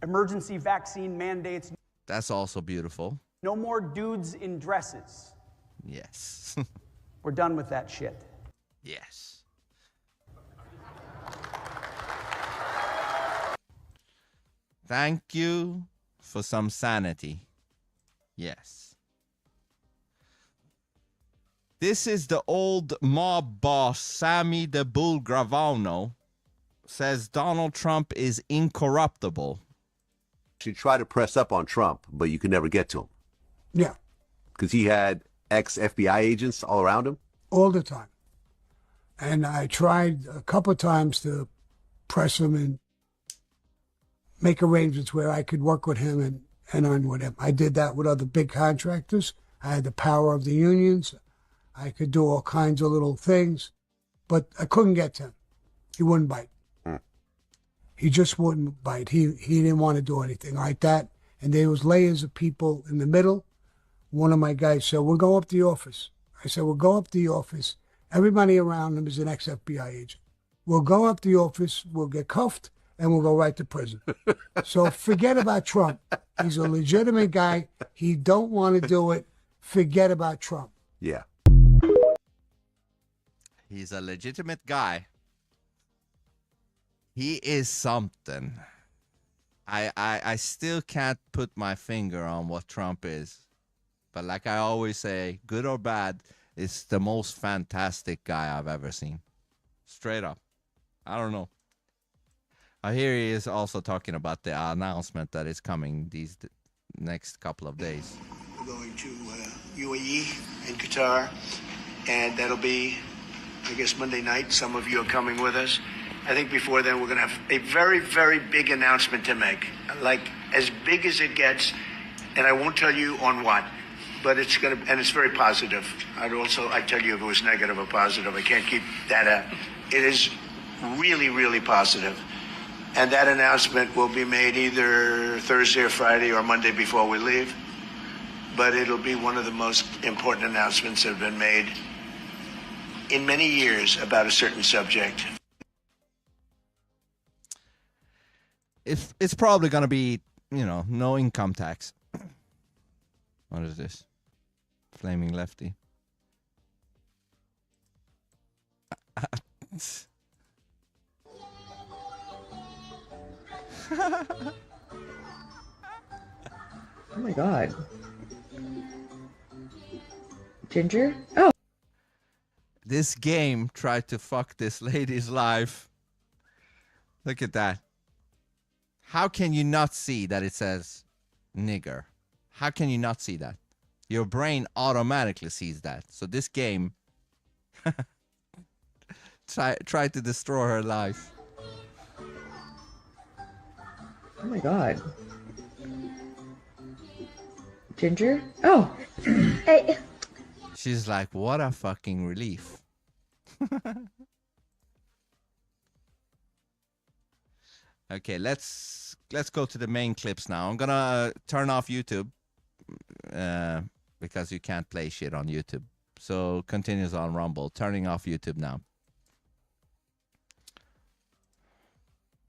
emergency vaccine mandates. That's also beautiful. No more dudes in dresses. Yes. We're done with that shit. Yes. Thank you for some sanity. Yes. This is the old mob boss, Sammy the Bull Gravano, says Donald Trump is incorruptible. You try to press up on Trump, but you could never get to him. Yeah. Because he had ex-FBI agents all around him? All the time. And I tried a couple of times to press him and make arrangements where I could work with him and earn with him. I did that with other big contractors. I had the power of the unions. I could do all kinds of little things, but I couldn't get to him. He wouldn't bite. He just wouldn't bite. He didn't want to do anything like that. And there was layers of people in the middle. One of my guys said, we'll go up to the office. I said, we'll go up to the office. Everybody around him is an ex-FBI agent. We'll go up to the office, we'll get cuffed, and we'll go right to prison. So forget about Trump. He's a legitimate guy. He don't want to do it. Forget about Trump. Yeah. He's a legitimate guy. He is something. I still can't put my finger on what Trump is. But like I always say, good or bad, it's the most fantastic guy I've ever seen. Straight up. I don't know. I hear he is also talking about the announcement that is coming these next couple of days. We're going to UAE and Qatar, and that'll be, I guess, Monday night. Some of you are coming with us. I think before then we're going to have a very, very big announcement to make, like as big as it gets, and I won't tell you on what, but it's going to, and it's very positive. I'd tell you if it was negative or positive. I can't keep that up. It is really, really positive. And that announcement will be made either Thursday or Friday or Monday before we leave. But it'll be one of the most important announcements that have been made in many years about a certain subject. It's probably going to be, no income tax. What is this? Flaming lefty. Oh my god. Ginger? Oh. This game tried to fuck this lady's life. Look at that. How can you not see that it says nigger? How can you not see that? Your brain automatically sees that. So this game tried to destroy her life. Oh my god. Ginger? Oh. Hey. She's like, what a fucking relief. Okay, let's go to the main clips now. I'm gonna turn off YouTube because you can't play shit on YouTube. So continues on Rumble. Turning off YouTube now.